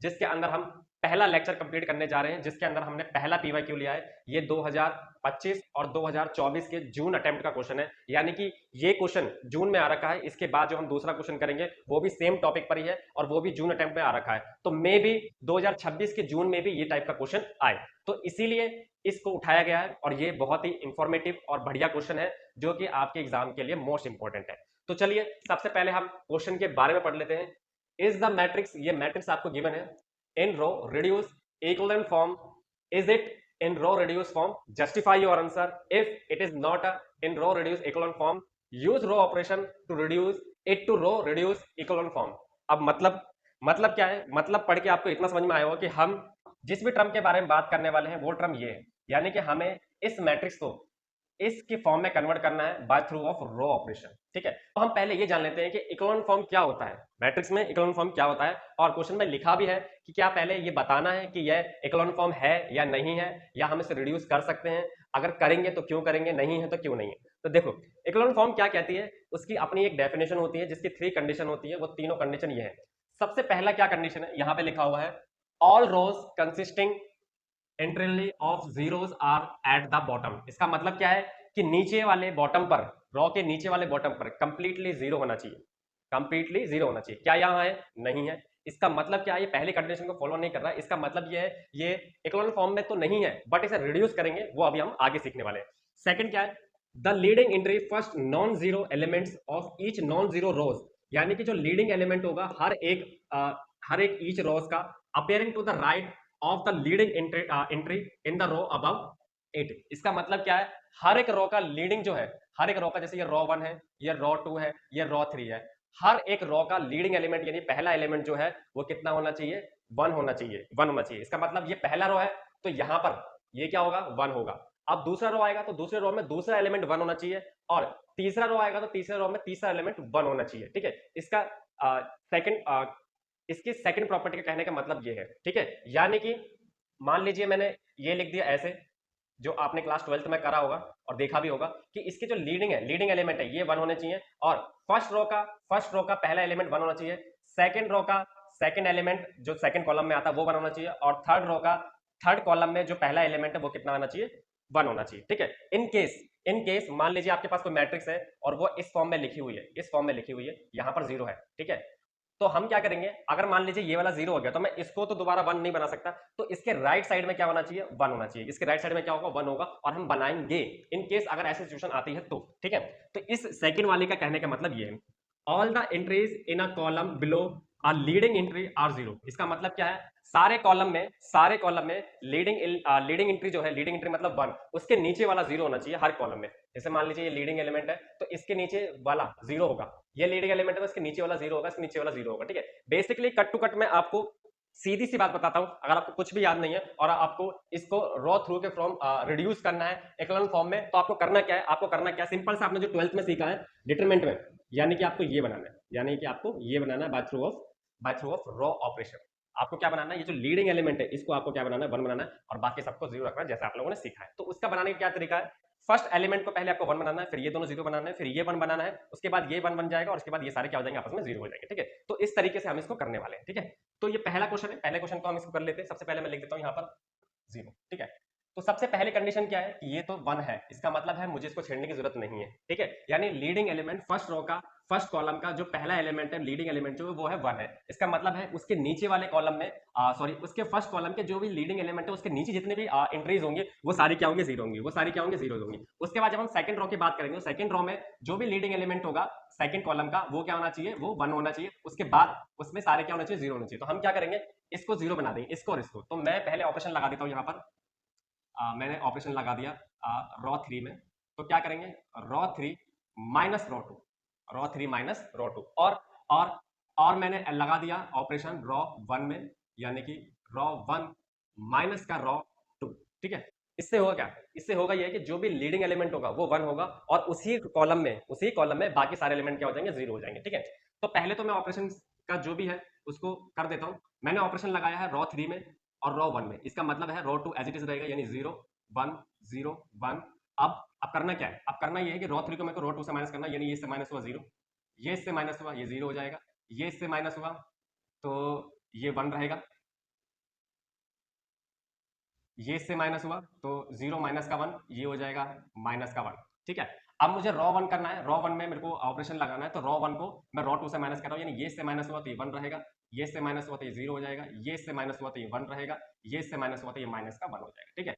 जिसके अंदर हम पहला लेक्चर कंप्लीट करने जा रहे हैं, जिसके अंदर हमने पहला पीवाईक्यू लिया है। ये 2025 और 2024 के जून अटेम्प्ट का क्वेश्चन है, यानी कि ये क्वेश्चन जून में आ रखा है। इसके बाद जो हम दूसरा क्वेश्चन करेंगे वो भी सेम टॉपिक पर ही है और वो भी जून अटेम्प्ट में आ रखा है। तो मे भी 2026 के जून में भी ये टाइप का क्वेश्चन आए, तो इसीलिए इसको उठाया गया है और ये बहुत ही इंफॉर्मेटिव और बढ़िया क्वेश्चन है जो कि आपके एग्जाम के लिए मोस्ट इंपॉर्टेंट है। तो चलिए सबसे पहले हम क्वेश्चन के बारे में पढ़ लेते हैं। इज द मैट्रिक्स, ये मैट्रिक्स आपको गिवन है, in row reduce equivalent form, is it in row reduce form? Justify your answer. If it is not a in row reduce equivalent form, use row operation to reduce it to row reduce equivalent form. अब मतलब क्या है? मतलब पढ़ के आपको इतना समझ में आया होगा कि हम जिस भी टर्म के बारे में बात करने वाले हैं वो टर्म ये है, यानी कि हमें इस मैट्रिक्स को इसके फॉर्म में कन्वर्ट करना है by through of row operation. ठीक है, तो हम पहले ये जान लेते हैं कि इक्विवेलेंट फॉर्म क्या होता है, मैट्रिक्स में इक्विवेलेंट फॉर्म क्या होता है। और क्वेश्चन में लिखा भी है कि क्या पहले ये बताना है कि यह इक्विवेलेंट फॉर्म है या नहीं है, या हम इसे रिड्यूस कर सकते हैं, अगर करेंगे तो क्यों करेंगे, नहीं है तो क्यों नहीं है। तो देखो इक्विवेलेंट फॉर्म क्या कहती है, उसकी अपनी एक डेफिनेशन होती है जिसकी 3 कंडीशन होती है। वो तीनों कंडीशन ये है। सबसे पहला क्या कंडीशन है, यहाँ पे लिखा हुआ है all rows consisting entirely of zeros are at the bottom. इसका मतलब क्या है कि नीचे वाले बॉटम पर, रॉ के नीचे वाले बॉटम पर कंप्लीटली जीरो होना चाहिए, कंप्लीटली जीरो होना चाहिए। क्या यहाँ है? नहीं है। इसका मतलब क्या है, ये पहले कंडीशन को फॉलो नहीं कर रहा है। इसका मतलब ये है ये इक्विवेलेंट फॉर्म में तो नहीं है, बट इसे रिड्यूस करेंगे, वो अभी हम आगे सीखने वाले हैं। सेकंड क्या है, the leading entry first non zero elements of each non zero रोज, यानी कि जो लीडिंग एलिमेंट होगा हर एक ईच रोज का, appearing to the right of the leading entry in the row above it. इसका मतलब क्या है, हर एक रो का लीडिंग जो है, हर एक रो का, जैसे ये रो 1 है, ये रो 2 है, ये रो 3 है, हर एक रो का लीडिंग एलिमेंट यानी पहला एलिमेंट जो है वो कितना होना चाहिए? 1 होना चाहिए, 1 होना चाहिए। इसका मतलब ये पहला रो है तो यहां पर ये क्या होगा? 1 होगा। अब दूसरा रो आएगा तो दूसरे रो में दूसरा एलिमेंट 1 होना चाहिए, और तीसरा रो आएगा तो तीसरे रो में तीसरा एलिमेंट 1 होना चाहिए। ठीक है, इसका सेकंड इसकी सेकंड प्रॉपर्टी का कहने का मतलब ये है। ठीक है, यानी कि मान लीजिए मैंने ये लिख दिया ऐसे, जो आपने क्लास 12th में करा होगा और देखा भी होगा कि इसकी जो लीडिंग है, लीडिंग एलिमेंट है, ये 1 होने चाहिए, और फर्स्ट रो का पहला एलिमेंट 1 होना चाहिए, सेकंड रो का सेकंड एलिमेंट जो सेकंड कॉलम में आता है वो 1 होना चाहिए, और थर्ड रो का थर्ड कॉलम में जो पहला एलिमेंट है वो कितना होना चाहिए? 1 होना चाहिए। ठीक है, इन केस मान लीजिए आपके पास कोई मैट्रिक्स है और वो इस फॉर्म में लिखी हुई है, इस फॉर्म में लिखी हुई है, यहां पर 0 है। ठीक है, तो हम क्या करेंगे, अगर मान लीजिए ये वाला 0 हो गया तो मैं इसको तो दोबारा 1 नहीं बना सकता, तो इसके राइट साइड में क्या होना चाहिए? 1 होना चाहिए। इसके राइट साइड में क्या होगा? 1 होगा, और हम बनाएंगे इन केस अगर ऐसी सिचुएशन आती है तो। ठीक है, तो इस सेकंड वाले का कहने का मतलब ये है, all the entries in a column below a leading entry are 0। इसका मतलब क्या है, सारे कॉलम में लीडिंग एंट्री जो है, लीडिंग एंट्री मतलब 1, उसके नीचे वाला 0 होना चाहिए हर कॉलम में। जैसे मान लीजिए ये लीडिंग एलिमेंट है तो इसके नीचे वाला 0 होगा, ये लीडिंग एलिमेंट है तो इसके नीचे वाला 0 होगा, इसके नीचे वाला 0 होगा। ठीक है, बेसिकली कट टू कट मैं आपको सीधी सी बात बताता हूं, अगर आपको कुछ भी याद नहीं है और आपको इसको रॉ थ्रू के फॉर्म रिड्यूस करना है इक्विवेलेंट फॉर्म में, तो आपको करना क्या है, सिंपल सा आपने जो 12th में सीखा है डिटरमिनेंट में, यानी कि आपको ये बनाना है, by through of row operation. आपको क्या बनाना है, ये जो लीडिंग एलिमेंट है इसको आपको क्या बनाना है? 1 बनाना है, और बाकी सबको 0 रखना है, जैसे आप लोगों ने सीखा है। तो उसका बनाने का क्या तरीका है, फर्स्ट एलिमेंट को पहले आपको 1 बनाना है, फिर ये दोनों 0 बनाना है, फिर ये 1 बनाना है, उसके बाद ये 1 बन जाएगा, और उसके बाद ये सारे क्या हो जाएंगे? आपस में 0 हो जाएंगे। ठीक है, तो इस तरीके से हम इसको करने वाले हैं। ठीक है, तो ये पहला क्वेश्चन है, पहले क्वेश्चन को हम इसको कर लेते हैं। सबसे पहले मैं लिख देता हूं यहाँ पर 0। ठीक है, तो सबसे पहले कंडीशन क्या है कि ये तो 1 है, इसका मतलब है मुझे इसको छेड़ने की जरूरत नहीं है। ठीक है, यानी लीडिंग एलिमेंट फर्स्ट रो का फर्स्ट कॉलम का जो पहला एलिमेंट है, लीडिंग एलिमेंट जो वो है 1 है। इसका मतलब है उसके नीचे वाले कॉलम में उसके फर्स्ट कॉलम के जो भी लीडिंग एलिमेंट है उसके नीचे जितने भी एंट्रीज होंगे वो सारी क्या होंगे? 0 होंगी, वो सारी क्या होंगे? 0 होंगी। उसके बाद जब हम सेकंड रो की बात करेंगे, सेकंड रो में जो भी लीडिंग एलिमेंट होगा सेकंड कॉलम का वो क्या होना चाहिए? वो 1 होना चाहिए। उसके बाद उसमें सारे क्या होना चाहिए? 0 होना चाहिए। तो हम क्या करेंगे, इसको 0 बना देंगे, इसको और इसको। तो मैं पहले ऑपरेशन लगा देता हूं यहाँ पर, मैंने ऑपरेशन लगा दिया रॉ 3 में। तो क्या करेंगे, raw 3 minus raw 2, raw 3 minus raw 2, और और मैंने लगा दिया ऑपरेशन रॉ 1 में, यानी कि रॉ 1 माइनस का रॉ 2। ठीक है, इससे होगा क्या, इससे होगा ये कि जो भी लीडिंग एलिमेंट होगा वो 1 होगा, और उसी कॉलम में बाकी सारे एलिमेंट क्या हो जाएंगे? 0 हो जाएंगे। ठीक है, तो पहले तो मैं ऑपरेशन का जो भी है उसको कर देता हूं। मैंने ऑपरेशन लगाया है रॉ 3 में और रॉ 1 में, इसका मतलब है रॉ 2 एज इट इज रहेगा, यानी 0 1 0 1। अब करना क्या है, अब करना ये है कि रॉ 3 को मेरे को रॉ 2 से माइनस करना, यानी ये इससे माइनस हुआ 0, ये इससे माइनस हुआ, ये 0 हो जाएगा, ये इससे माइनस हुआ तो ये 1 रहेगा, ये इससे माइनस हुआ तो 0 माइनस का 1 ये हो जाएगा माइनस का 1, ठीक है। अब मुझे रॉ 1 करना है, रॉ 1 में मेरे को ऑपरेशन लगाना है, तो रॉ 1 को मैं रॉ 2 से माइनस कर रहा हूँ, यानी ये इससे माइनस हुआ तो ये 1 रहेगा, ये इससे माइनस हुआ तो ये 0 हो जाएगा, ये इससे माइनस हुआ तो ये 1 रहेगा, ये इससे माइनस हुआ तो ये माइनस का 1 हो जाएगा, ठीक है।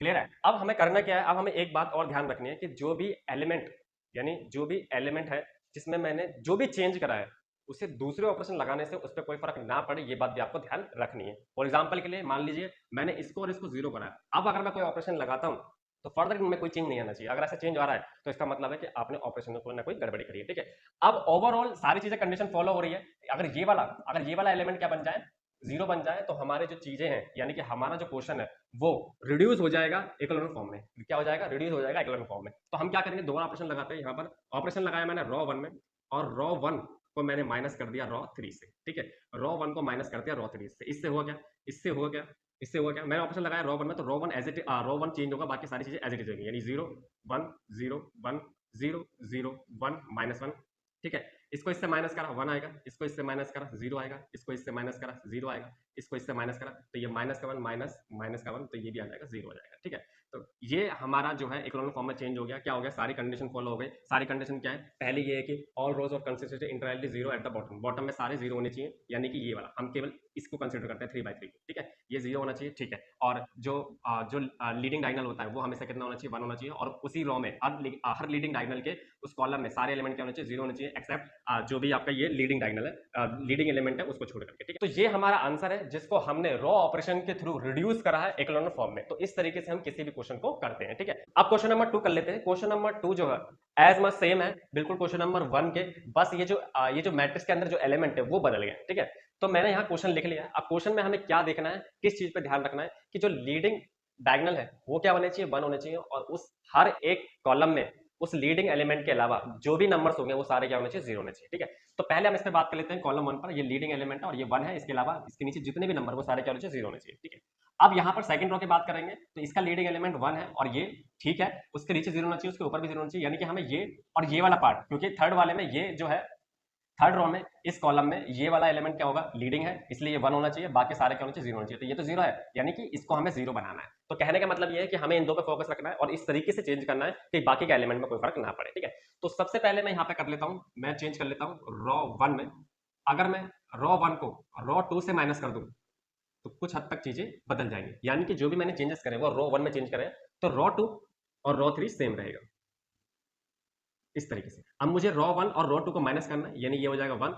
क्लियर है। अब हमें करना क्या है, अब हमें एक बात और ध्यान रखनी है कि जो भी एलिमेंट, यानी जो भी एलिमेंट है जिसमें मैंने जो भी चेंज करा है उसे दूसरे ऑपरेशन लगाने से उस पर कोई फर्क ना पड़े, ये बात भी आपको ध्यान रखनी है। फॉर एग्जांपल के लिए मान लीजिए मैंने इसको और इसको 0 बनाया, अब अगर मैं कोई ऑपरेशन लगाता हूं तो फर्दर इनमें कोई चेंज नहीं आना चाहिए। अगर ऐसा चेंज आ रहा है तो इसका मतलब है कि आपने ऑपरेशन में कोई ना कोई गड़बड़ी करी है, ठीक है। अब ओवरऑल सारी चीजें कंडीशन फॉलो हो रही है। अगर ये वाला एलिमेंट क्या बन जाए, 0 बन जाए, तो हमारे जो चीजें हैं यानी कि हमारा जो क्वेश्चन है वो रिड्यूस हो जाएगा इक्विवेलेंट फॉर्म में। क्या हो जाएगा, रिड्यूस हो जाएगा इक्विवेलेंट फॉर्म में। तो हम क्या करेंगे, दोबारा ऑपरेशन लगाते हैं। यहाँ पर ऑपरेशन लगाया मैंने रॉ 1 में, और रॉ 1 को मैंने माइनस कर दिया रॉ 3 से, ठीक है। रॉ 1 को माइनस कर दिया रॉ 3 से। इससे हुआ क्या, इससे हुआ क्या, इससे हुआ क्या, मैंने ऑप्शन लगाया रॉ 1 में, तो row 1 as it row 1 change होगा, बाकी सारी चीजें एज इट इज होगी, यानी 0 1 0 1 0 0 1 -1, ठीक है। इसको इससे माइनस करा 1 आएगा, इसको इससे माइनस करा 0 आएगा, इसको इससे माइनस करा 0 आएगा, इसको इससे माइनस करा तो ये माइनस का 1 माइनस का 1, तो ये भी आ जाएगा 0 हो जाएगा, ठीक है। तो ये हमारा जो है इक्विवेलेंट फॉर्म में चेंज हो गया। क्या हो गया, सारी कंडीशन फॉलो हो गई। सारी कंडीशन क्या है, पहले ये है कि all rows of consistency entirely 0 at the bottom, bottom में सारे 0 होने चाहिए, यानी कि ये वाला हम केवल इसको कंसिडर करते हैं 3/3, ठीक है। ये 0 होना चाहिए, ठीक है। और जो लीडिंग डायगोनल होता है वो हमेशा कितना होना चाहिए, 1 होना चाहिए, और उसी रो में हर लीडिंग डायगोनल के उस कॉलम में सारे एलिमेंट क्या होने चाहिए, 0 होने चाहिए, एक्सेप्ट जो भी आपका ये लीडिंग डायगोनल है, लीडिंग एलिमेंट है उसको छोड़ करके, ठीक है। तो ये हमारा आंसर है जिसको हमने रॉ ऑपरेशन के थ्रू रिड्यूस करा है इक्विवेलेंट फॉर्म में। तो इस तरीके से हम किसी भी क्वेश्चन को करते हैं, ठीक है। अब क्वेश्चन नंबर 2 कर लेते हैं। क्वेश्चन नंबर 2 जो है एज मच सेम है बिल्कुल क्वेश्चन नंबर 1 के, बस ये जो मैट्रिक्स के अंदर जो एलिमेंट है वो बदल गया, ठीक है। तो मैंने यहाँ क्वेश्चन लिख लिया। अब क्वेश्चन में हमें क्या देखना है, किस चीज पे ध्यान रखना है कि जो लीडिंग डायगोनल है वो क्या होने चाहिए, 1 होने चाहिए, और उस हर एक कॉलम में उस लीडिंग एलिमेंट के अलावा जो भी नंबर्स होंगे वो सारे क्या होने चाहिए, 0 होने चाहिए, ठीक है। तो पहले हम इस पे बात कर लेते हैं। कॉलम 1 पर ये लीडिंग एलिमेंट है और ये 1 है, इसके अलावा इसके नीचे जितने भी नंबर वो सारे क्या होने चाहिए, 0 होने चाहिए, ठीक है। अब यहाँ पर सेकंड रो की बात करेंगे तो इसका लीडिंग एलिमेंट 1 है और ये ठीक है, उसके नीचे 0 होना चाहिए, उसके ऊपर भी 0 होना चाहिए, यानी कि हमें ये और ये वाला पार्ट, क्योंकि थर्ड वाले में ये जो है थर्ड रो में इस कॉलम में ये वाला एलिमेंट क्या होगा, लीडिंग है, इसलिए ये 1 होना चाहिए, बाकी सारे क्या होना चाहिए, 0 होना चाहिए। तो ये तो 0 है, यानी कि इसको हमें 0 बनाना है। तो कहने का मतलब ये है कि हमें इन दो पे फोकस रखना है और इस तरीके से चेंज करना है कि बाकी के एलिमेंट में कोई फर्क ना पड़े, ठीक है। तो सबसे पहले मैं यहाँ पे कर लेता हूँ, मैं चेंज कर लेता हूँ रॉ 1 में। अगर मैं रॉ 1 को रॉ 2 से माइनस कर दूं तो कुछ हद तक चीजें बदल जाएंगी, यानी कि जो भी मैंने चेंजेस करे वो रॉ 1 में चेंज करे, तो रॉ 2 और रॉ 3 सेम रहेगा इस तरीके से। अब मुझे रॉ 1 और रॉ 2 को माइनस करना है, यानी ये हो जाएगा 1,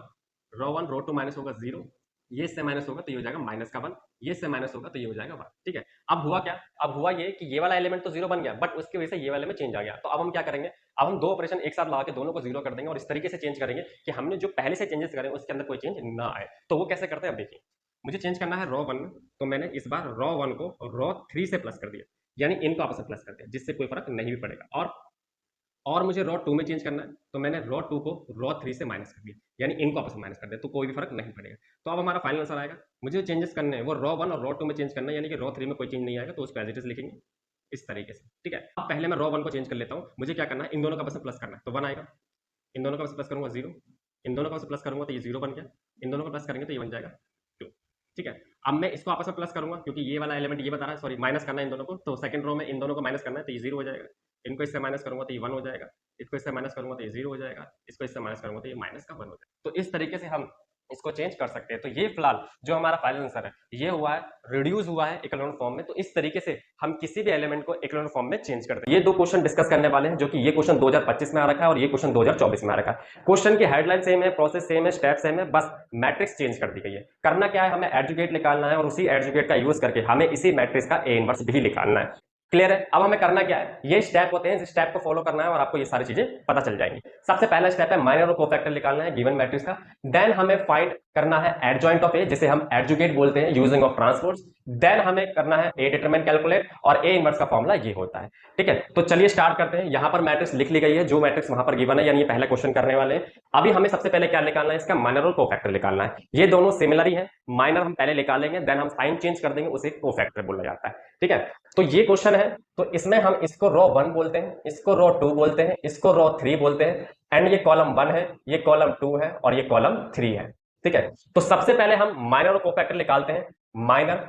रॉ 1 रॉ 2 माइनस होगा 0, ये इससे माइनस होगा तो ये हो जाएगा माइनस का 1, ये इससे माइनस होगा तो ये हो जाएगा 1, ठीक है। अब हुआ क्या, अब हुआ ये कि ये वाला एलिमेंट तो 0 बन गया, बट उसकी वजह से ये वाले में चेंज आ गया। तो अब हम क्या करेंगे, अब हम दो ऑपरेशन एक साथ लगा के दोनों को 0 कर देंगे और इस तरीके से चेंज करेंगे कि हमने जो पहले से चेंजेस करे उसके अंदर कोई चेंज ना आए। तो वो कैसे करते हैं, अब देखिए। मुझे चेंज करना है रॉ 1 में, तो मैंने इस बार रॉ 1 को रॉ 3 से प्लस कर दिया, यानी इनको आपस में प्लस कर दिया, जिससे कोई फर्क नहीं भी पड़ेगा। और मुझे रॉ 2 में चेंज करना है, तो मैंने रॉ 2 को रॉ 3 से माइनस कर दिया, यानी इनको आपस में माइनस कर दिया, तो कोई भी फर्क नहीं पड़ेगा। तो अब हमारा फाइनल आंसर आएगा। मुझे जो चेंजेस करने हैं वो रॉ 1 और रॉ 2 में चेंज करना है, यानी कि रॉ 3 में कोई चेंज नहीं आएगा, तो उसको एज इट इज लिखेंगे इस तरीके से, ठीक है। अब पहले मैं रॉ 1 को चेंज कर लेता हूँ। मुझे क्या करना है, इन दोनों का आपस में प्लस करना है, तो 1 आएगा, इन दोनों का आपस में प्लस करूंगा 0, इन दोनों का आपस में प्लस करूंगा तो ये 0 बन गया, इन दोनों का प्लस करेंगे तो ये बन जाएगा 2, ठीक है। अब मैं इसको आपस में प्लस करूंगा क्योंकि ये वाला एलिमेंट ये बता रहा है, सॉरी माइनस करना है इन दोनों को, तो सेकंड रो में इन दोनों को माइनस करना है तो ये 0 हो जाएगा, इनको इससे माइनस करूंगा तो ये 1 हो जाएगा, इसको इससे माइनस करूंगा तो ये 0 हो जाएगा, इसको इससे माइनस करूंगा तो ये माइनस का 1 हो जाएगा। तो इस तरीके से हम इसको चेंज कर सकते हैं। तो ये फिलहाल जो हमारा फाइनल आंसर है ये हुआ है, रिड्यूस हुआ है इक्विवेलेंट फॉर्म में। तो इस तरीके से हम किसी भी एलिमेंट को इक्विवेलेंट फॉर्म में चेंज करते हैं। ये दो क्वेश्चन डिस्कस करने वाले हैं, जो कि ये क्वेश्चन 2025 में आ रखा है और ये क्वेश्चन 2024 में आ रखा है। क्वेश्चन की हेडलाइन सेम है, प्रोसेस सेम है, स्टेप सेम है, बस मैट्रिक्स चेंज कर दी गई है। करना क्या है, हमें एडजुकेट निकालना है और उसी एडजुकेट का यूज करके हमें इसी मैट्रिक्स का ए इनवर्स भी निकालना है। क्लियर है। अब हमें करना क्या है, ये स्टेप होते हैं, इस स्टेप को फॉलो करना है और आपको ये सारी चीजें पता चल जाएंगी। सबसे पहला स्टेप है माइनर और कोफैक्टर निकालना है गिवन मैट्रिक्स का। देन हमें फाइंड करना है एडजॉइंट ऑफ ए, जिसे हम एडजुकेट बोलते हैं यूजिंग ऑफ ट्रांसपोज। देन हमें करना है ए डिटरमिनेंट कैलकुलेट और ए इनवर्स का फॉर्मूला ये होता है, ठीक है। तो चलिए स्टार्ट करते हैं। यहां पर मैट्रिक्स लिख ली गई है, जो मैट्रिक्स वहां पर गिवन है, यानी ये पहला क्वेश्चन करने वाले हैं। अभी हमें सबसे पहले क्या निकालना है, इसका माइनर और कोफैक्टर निकालना है। ये दोनों सिमिलर ही है, माइनर हम पहले निकालेंगे, देन हम साइन चेंज कर देंगे, उसे कोफैक्टर बोला जाता है, ठीक है। तो ये क्वेश्चन है, तो इसमें हम इसको रो 1 बोलते हैं, इसको रो 2 बोलते हैं, इसको रो 3 बोलते हैं, एंड ये कॉलम 1 है, ये कॉलम 2 है और ये कॉलम 3 है, ठीक है। तो सबसे पहले हम माइनर और कोफैक्टर निकालते हैं। Minor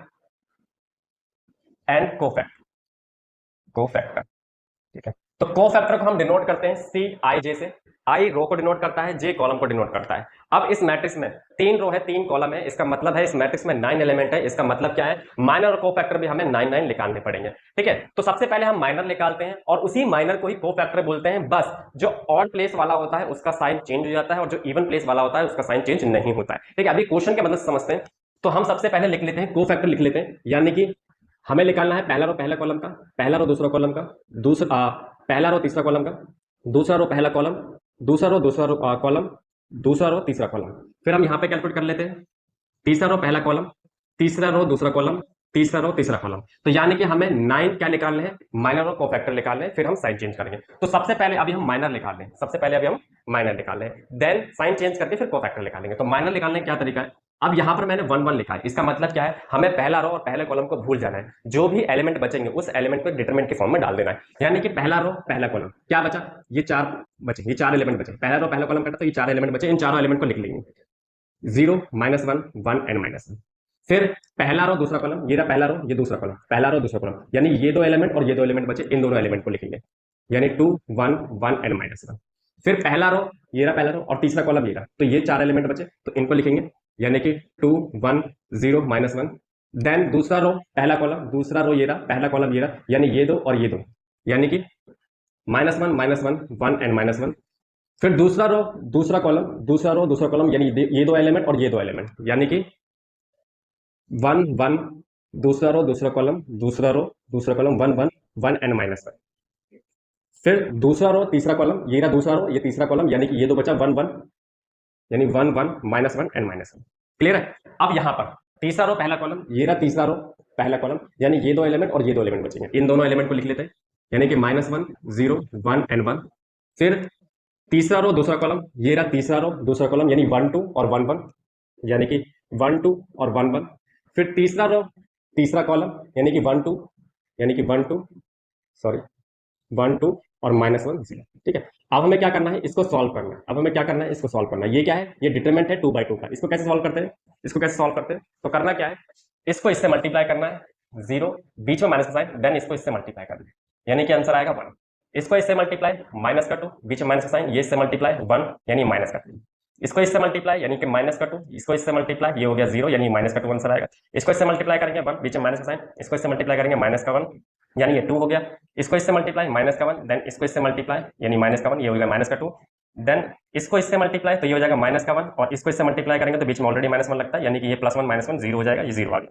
and cofactor. ठीक है, तो कोफैक्टर को हम डिनोट करते हैं सी आई जे से। आई रो को डिनोट करता है, जे कॉलम को डिनोट करता है। अब इस मैट्रिक्स में 3 रो है 3 कॉलम है, इसका मतलब है इस मैट्रिक्स में 9 एलिमेंट है। इसका मतलब क्या है, माइनर और कोफैक्टर भी हमें 9 9 निकालने पड़ेंगे। ठीक है, तो सबसे पहले हम माइनर निकालते हैं और उसी माइनर को ही कोफैक्टर बोलते हैं। बस जो ऑड प्लेस वाला होता है उसका साइन चेंज हो जाता है और जो इवन प्लेस वाला होता है उसका साइन चेंज नहीं होता है। ठीक है, अभी क्वेश्चन के मतलब समझते हैं। तो हम सबसे पहले लिख लेते हैं कोफैक्टर लिख लेते हैं, यानी कि हमें निकालना है पहला रो पहला कॉलम का, पहला रो दूसरा कॉलम का, दूसरा पहला रो तीसरा कॉलम का, दूसरा रो पहला कॉलम, दूसरा रो दूसरा रो कॉलम, दूसरा रो तीसरा कॉलम। फिर हम यहाँ पे कैलकुलेट कर लेते हैं, तीसरा रो पहला कॉलम, तीसरा रो दूसरा कॉलम, तीसरा रो तीसरा कॉलम। तो यानी कि हमें 9 क्या निकालने हैं, माइनर और कोफैक्टर निकालने हैं। फिर हम साइन चेंज करेंगे। तो सबसे पहले अभी हम माइनर निकाल लें, सबसे पहले अभी हम माइनर निकाल लें, देन साइन चेंज करके फिर कोफैक्टर निकालेंगे। तो माइनर निकालने का क्या तरीका है, अब यहां पर मैंने 1 1 लिखा है। इसका मतलब क्या है, हमें पहला रो और पहले कॉलम को भूल जाना है। जो भी एलिमेंट बचेंगे उस एलिमेंट को डिटरमिनेंट के फॉर्म में डाल देना है। यानी कि पहला रो पहला कॉलम क्या बचा, ये 4 बचे, ये 4 एलिमेंट बचे। पहला रो पहला कॉलम कटा तो ये 4 एलिमेंट बचे, इन चारों एलिमेंट को लिख लेंगे 0 -1 1 एंड -1। फिर पहला रो दूसरा कॉलम, ये रहा पहला रो ये दूसरा कॉलम, पहला रो दूसरा कॉलम, यानी ये 2 एलिमेंट और ये 2 एलिमेंट बचे, इन दोनों एलिमेंट को लिखेंगे, यानी 2 1 1 एंड -1। फिर पहला रो ये रहा पहला रो और तीसरा कॉलम ये रहा, तो ये 4 एलिमेंट बचे तो इनको लिखेंगे, यानी कि 2 1 0 -1। देन दूसरा रो पहला कॉलम, दूसरा रो ये रहा पहला कॉलम ये रहा, यानी ये 2 और ये 2, यानी कि -1 -1 1 एंड -1। फिर दूसरा रो दूसरा कॉलम, दूसरा रो दूसरा कॉलम, यानी ये 2 एलिमेंट और ये 2 एलिमेंट, यानी कि 1 1 दूसरा रो दूसरा कॉलम, दूसरा रो दूसरा कॉलम 1 1 1 एंड -1। फिर दूसरा रो तीसरा कॉलम, ये रहा दूसरा रो ये तीसरा कॉलम, यानी कि ये 2 बचा 1 1, यानी 1 1 -1 एंड -1। क्लियर है। अब यहां पर तीसरा रो पहला कॉलम, ये रहा तीसरा रो पहला कॉलम, यानी ये 2 एलिमेंट और ये 2 एलिमेंट बचेंगे, इन दोनों एलिमेंट को लिख लेते हैं, यानी कि -1 0 1 एंड 1। फिर तीसरा रो दूसरा कॉलम, ये रहा तीसरा रो दूसरा कॉलम, यानी 1 2 और 1 1, यानी कि 1 2 और 1 1। फिर तीसरा रो तीसरा कॉलम, यानी कि 1 2, यानी कि 1 2 सॉरी 1 2 और -1 0। ठीक है, अब हमें क्या करना है, इसको सॉल्व करना है। अब हमें क्या करना है, इसको सॉल्व करना है। ये क्या है, ये डिटरमिनेंट है 2 by 2 का। इसको कैसे सॉल्व करते हैं, इसको कैसे सॉल्व करते हैं, तो करना क्या है, इसको इससे मल्टीप्लाई करना है, 0 बीच में माइनस का साइन, देन इसको इससे मल्टीप्लाई करना है, यानी कि आंसर आएगा 1। इसको इससे मल्टीप्लाई माइनस का 2 बीच में माइनस का साइन, ये इससे मल्टीप्लाई 1 यानी माइनस का 2। इसको इससे मल्टीप्लाई यानी कि माइनस का 2, इसको इससे मल्टीप्लाई, ये हो गया 0 यानी माइनस का 2 आंसर आएगा। इसको इससे मल्टीप्लाई करेंगे 1 बीच में माइनस का साइन, इसको इससे मल्टीप्लाई करेंगे माइनस का 1 यानी ये 2 हो गया। इसको इससे मल्टीप्लाई माइनस का 1, देन इसको इससे मल्टीप्लाई यानी माइनस का 1, ये हो गया माइनस का 2। देन इसको इससे मल्टीप्लाई तो ये हो जाएगा माइनस का 1, और इसको इससे मल्टीप्लाई करेंगे तो बीच में ऑलरेडी -1 लगता है, यानी कि ये +1 -1 0 हो जाएगा, ये 0 आ गया।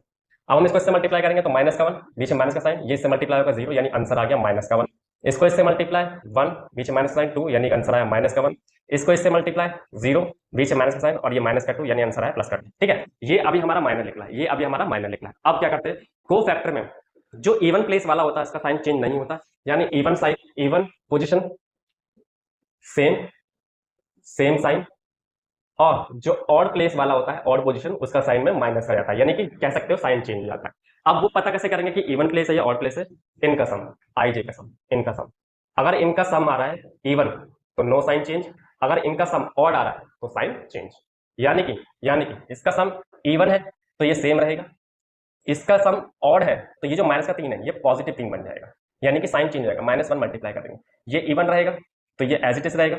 अब हम इसको इससे मल्टीप्लाई करेंगे तो माइनस का 1 बीच में माइनस का साइन, ये इससे मल्टीप्लाई होगा 0 यानी आंसर आ गया माइनस का 1। इसको इससे मल्टीप्लाई 1 बीच में माइनस का साइन 2 यानी आंसर आया माइनस का 1। इसको इससे मल्टीप्लाई 0 बीच में माइनस का साइन और ये माइनस का 2 यानी आंसर आया प्लस का 2। ठीक है, ये अभी हमारा माइनर निकला है, ये अभी हमारा माइनर निकला है। अब क्या करते हैं, कोफैक्टर में जो इवन प्लेस वाला होता है इसका साइन चेंज नहीं होता, यानी even sign even position same same sign, और जो ऑड प्लेस वाला होता है ऑड पोजीशन उसका साइन में माइनस आ जाता है, यानी कि कह सकते हो साइन चेंज हो जाता है। अब वो पता कैसे करेंगे कि इवन प्लेस है या ऑड प्लेस है, इनका सम, आई जे का सम, इनका सम। अगर इनका सम आ रहा है इवन तो नो साइन चेंज, अगर इनका सम ऑड आ रहा है तो साइन चेंज। यानी कि इसका सम इवन है तो ये सेम रहेगा, इसका सम ऑड है तो ये जो माइनस का 3 है ये पॉजिटिव 3 बन जाएगा, यानी कि साइन चेंज हो जाएगा, -1 मल्टीप्लाई करेंगे। ये इवन रहेगा तो ये एज इट इज रहेगा,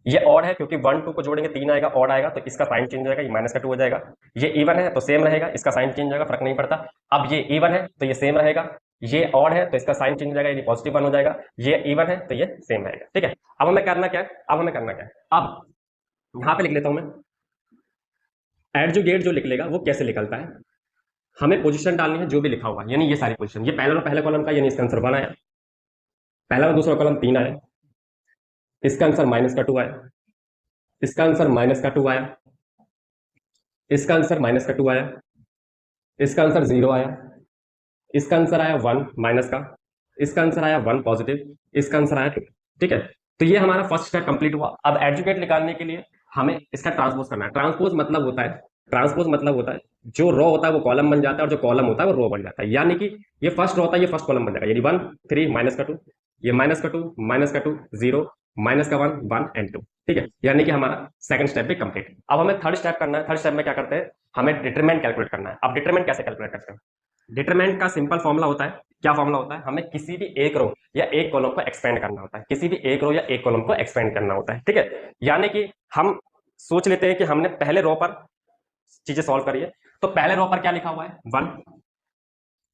ये ऑड है क्योंकि 1 2 को जोड़ेंगे 3 आएगा, ऑड आएगा तो इसका साइन चेंज हो जाएगा, ये माइनस का 2 हो जाएगा। ये इवन है तो सेम रहेगा, इसका साइन चेंज हो जाएगा, फर्क नहीं पड़ता। अब ये इवन है तो ये सेम रहेगा, ये ऑड है तो इसका साइन चेंज हो जाएगा, ये पॉजिटिव 1 हो जाएगा। ये इवन है तो ये सेम रहेगा। ठीक है, अब हमें करना क्या है, अब यहां पे लिख लेता हूं मैं, एडजुगेट जो लिख लेगा वो कैसे निकलता है, हमें पोजीशन डालनी है जो भी लिखा होगा, यानी ये सारी पोजीशन, ये पहला और पहले कॉलम का यानी इसका आंसर 1 आया, पहला और दूसरा कॉलम 3 आया, इसका आंसर माइनस का 2 आया, इसका आंसर माइनस का 2 आया, इसका आंसर माइनस का 2 आया, इसका आंसर 0 आया, इसका आंसर आया 1 माइनस का, इसका आंसर आया 1 पॉजिटिव, इसका आंसर आया 2। ठीक है, तो ये हमारा फर्स्ट स्टेप कंप्लीट हुआ। अब एडजुगेट निकालने के लिए हमें इसका ट्रांसपोज करना है। ट्रांसपोज मतलब होता है जो रो होता है वो कॉलम बन जाता है और जो कॉलम होता है वो रो बन जाता है, यानी कि ये फर्स्ट रो होता है ये फर्स्ट कॉलम बन जाएगा, यानी 1 3 माइनस का 2, ये माइनस का 2 0 माइनस का 1 1 एंड 2। ठीक है, यानी कि हमारा सेकंड स्टेप भी कंप्लीट है। अब हमें थर्ड स्टेप करना है। थर्ड स्टेप में क्या करते हैं, हमें डिटरमिनेंट कैलकुलेट करना है। अब डिटरमिनेंट कैसे कैलकुलेट करते हैं, डिटरमिनेंट का सिंपल फॉर्मूला होता है, क्या फॉर्मूला होता है, हमें किसी भी एक रो या एक कॉलम को एक्सपेंड करना होता है, किसी भी एक रो या एक कॉलम को एक्सपेंड करना होता है, ठीक है। यानी कि हम सोच लेते हैं कि हमने पहले रो पर चीजें सॉल्व करी है, तो पहले रो पर क्या लिखा हुआ है 1,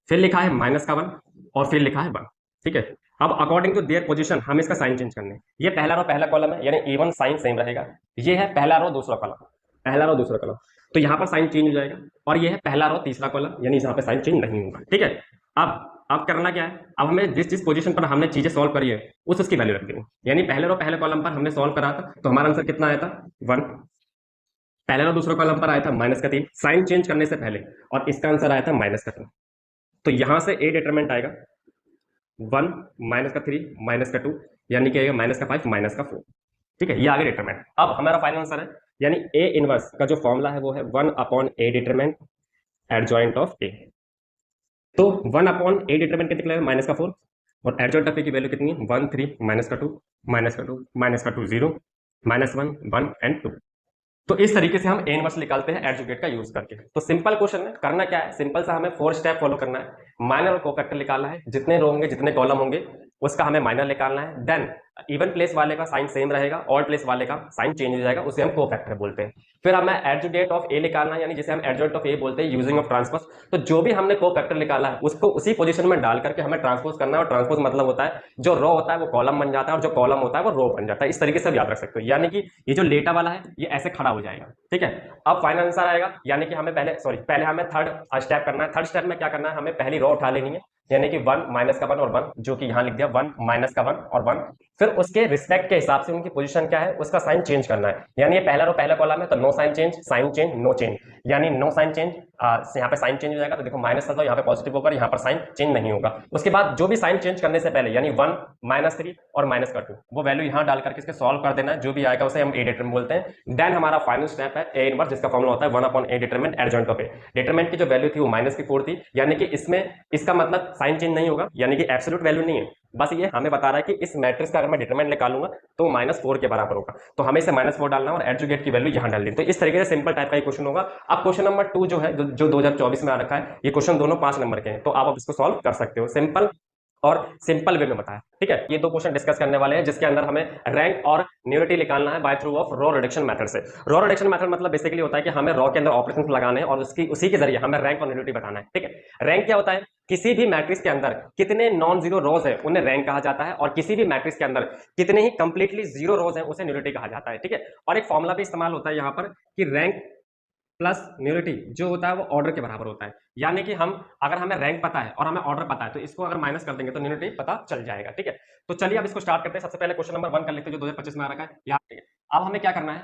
फिर लिखा है माइनस का 1 और फिर लिखा है 1, ठीक है। अब अकॉर्डिंग टू देयर पोजीशन हम इसका साइन चेंज करने हैं। ये पहला रो पहला कॉलम है यानी इवन साइन सेम रहेगा, ये है पहला रो दूसरा कॉलम, पहला रो दूसरा कॉलम, तो यहाँ पर साइन चेंज हो जाएगा, और ये है पहला रो तीसरा कॉलम यानी यहाँ पे साइन चेंज नहीं होगा, ठीक है। अब करना क्या है, अब हमें जिस जिस पोजीशन पर हमने चीजें सॉल्व करी है उसकी वैल्यू रख देंगे। यानी पहले रो पहले कॉलम पर हमने सॉल्व करा था तो हमारा आंसर कितना आया था 1, पहले रो दूसरे कॉलम पर आया था -3 साइन चेंज करने से पहले, और इसका आंसर आया था -2। तो यहां से ए डिटरमिनेंट आएगा 1 -3 -2 यानी कि -5 -4, ठीक है। ये आगे डिटरमिनेंट। अब हमारा फाइनल आंसर है यानी ए इनवर्स का जो फॉर्मूला है वो है 1/a डिटरमिनेंट एडजॉइंट ऑफ ए। तो 1/a डिटरमिनेंट कितने -4 और एडजॉइंट ऑफ ए की वैल्यू कितनी है 1 3 -2 -2 0 -1 1 एंड 2। तो इस तरीके से हम ए इनवर्स निकालते हैं एडजोगेट का यूज करके। तो सिंपल क्वेश्चन है, करना क्या है, सिंपल सा हमें 4 स्टेप फॉलो करना है। माइनर और कोफैक्टर निकालना है, जितने रो होंगे जितने कॉलम होंगे उसका हमें माइनर निकालना है। देन इवन प्लेस वाले का साइन सेम रहेगा, ऑड प्लेस वाले का साइन चेंज हो जाएगा, उसे हम कोफैक्टर बोलते हैं। फिर हमें एडजोगेट ऑफ ए निकालना है, यानी जिसे हम एडजॉइंट ऑफ ए बोलते हैं यूजिंग ऑफ ट्रांसपोज। तो जो भी हमने कोफैक्टर निकाला है उसको उसी पोजीशन में डाल करके हमें ट्रांसपोज करना है, और ट्रांसपोज मतलब होता है जो रो होता है वो कॉलम बन जाता है और जो कॉलम होता है वो रो बन जाता है। इस तरीके से आप याद रख सकते हो, यानी कि ये जो लेटा वाला है ये ऐसे खड़ा हो जाएगा, ठीक है। अब फाइनल आंसर आएगा, यानी कि हमें पहले हमें थर्ड स्टेप करना है। थर्ड स्टेप में क्या करना है, हमें पहली रो उठा लेनी है, यानी कि 1 माइनस का 1 और 1, जो कि यहां लिख दिया 1 माइनस का 1 और 1। फिर उसके रिस्पेक्ट के हिसाब से उनकी पोजीशन क्या है उसका साइन चेंज करना है। यानी ये पहला रो पहला कॉलम है तो no sign change, sign change, no change, यानी नो साइन चेंज, यहाँ पे साइन चेंज हो जाएगा। तो देखो माइनस था यहाँ पे पॉजिटिव होगा, यहाँ पर साइन चेंज नहीं होगा। उसके बाद जो भी साइन चेंज करने से पहले यानी 1 -3 और -2 वो वैल्यू यहाँ डाल करके इसके सॉल्व कर देना है, जो भी आएगा उसे हम ए डिटरमिनेंट बोलते हैं। देन हमारा फाइनल स्टेप है ए इनवर्स, जिसका फॉर्मूला होता है 1/a determinant adjoint of A. Determinant की जो वैल्यू थी वो -4 थी, यानी कि इसमें इसका मतलब साइन चेंज नहीं होगा, यानी कि एब्सोल्यूट वैल्यू नहीं है, बस ये हमें बता रहा है कि इस मैट्रिक्स का अगर मैं डिटरमिनेंट निकालूंगा तो -4 के बराबर होगा। तो हमें इसे -4 डालना और एडजोगेट की वैल्यू यहां डाल दी। तो इस तरीके से सिंपल टाइप का क्वेश्चन होगा। अब क्वेश्चन नंबर 2 जो है जो 2024 में आ रखा है, ये क्वेश्चन दोनों 5 नंबर के हैं, तो आप अब इसको सॉल्व कर सकते हो सिंपल और सिंपल वे में बताया, ठीक है। ये दो क्वेश्चन डिस्कस करने वाले हैं, जिसके अंदर हमें रैंक और न्यूलिटी निकालना है by through of row reduction method से। रो रिडक्शन मेथड मतलब बेसिकली होता है कि हमें रो के अंदर ऑपरेशंस लगाने हैं और उसी के जरिए हमें रैंक और न्यूलिटी बताना है, ठीक है। रैंक क्या होता है, किसी भी मैट्रिक्स के अंदर कितने नॉन जीरो रोज है उन्हें रैंक कहा जाता है, और किसी भी मैट्रिक्स के अंदर कितने ही कंप्लीटली जीरो रोज है उसे न्यूलिटी कहा जाता है, ठीक है। और एक फॉर्मूला भी इस्तेमाल होता है यहाँ पर कि रैंक प्लस न्यूलिटी जो होता है वो ऑर्डर के बराबर होता है। यानी कि हम अगर हमें रैंक पता है और हमें ऑर्डर पता है तो इसको अगर माइनस कर देंगे तो न्यूलिटी पता चल जाएगा, ठीक है। तो चलिए अब इसको स्टार्ट करते हैं। सबसे पहले क्वेश्चन नंबर 1 कर लेते हैं जो 2025 में आ रखा है यहाँ, ठीक है। अब हमें क्या करना है,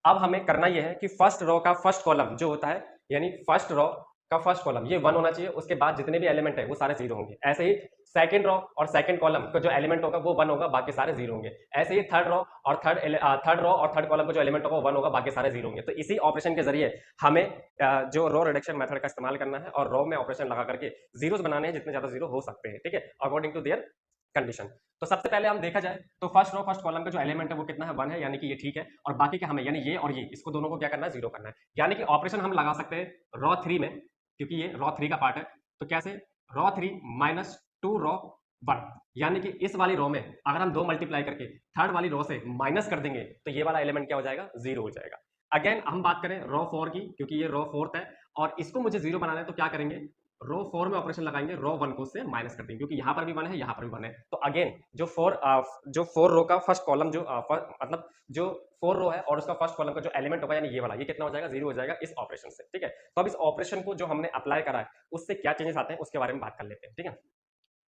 अब हमें करना यह है कि फर्स्ट रो का फर्स्ट कॉलम जो होता है, यानी फर्स्ट रो का फर्स्ट कॉलम ये 1 होना चाहिए, उसके बाद जितने भी एलिमेंट है वो सारे 0 होंगे। ऐसे ही सेकंड रो और सेकंड कॉलम का जो एलिमेंट होगा वो 1 होगा, बाकी सारे 0 होंगे। ऐसे ही थर्ड रो और थर्ड कॉलम का जो एलिमेंट होगा वो 1 होगा, बाकी सारे 0 होंगे। तो इसी ऑपरेशन के जरिए हमें जो रो रिडक्शन मेथड का इस्तेमाल करना है और रो में ऑपरेशन लगा करके जीरोस बनाने हैं, जितने ज्यादा जीरो हो सकते हैं, ठीक है, अकॉर्डिंग टू देयर कंडीशन। तो सबसे पहले हम देखा जाए तो फर्स्ट रो फर्स्ट कॉलम का जो एलिमेंट है वो कितना है 1 है, यानी कि ये ठीक है। और बाकी के हमें यानी ये और ये इसको दोनों को क्या करना है 0 करना है। यानी कि ऑपरेशन हम लगा सकते हैं रो 3 में, क्योंकि ये रो 3 का पार्ट है। तो कैसे, रो 3 -2 रो 1, यानी कि इस वाली रो में अगर हम 2 मल्टीप्लाई करके थर्ड वाली रो से माइनस कर देंगे तो ये वाला एलिमेंट क्या हो जाएगा 0 हो जाएगा। अगेन हम बात करें रो 4 की, क्योंकि ये रो 4th है और इसको मुझे 0 बनाना है, तो क्या करेंगे रो 4 में ऑपरेशन लगाएंगे, रो 1 को उससे माइनस कर देंगे, क्योंकि यहां पर भी 1 है यहां पर भी 1 है। तो अगेन जो 4 रो का फर्स्ट कॉलम मतलब जो 4 रो है और उसका फर्स्ट कॉलम का जो एलिमेंट होगा यानी ये वाला, ये कितना हो जाएगा 0 हो जाएगा इस ऑपरेशन से, ठीक है। तो अब इस ऑपरेशन को जो हमने अप्लाई करा है उससे क्या चेंजेस आते हैं उसके बारे में बात कर लेते हैं, ठीक है।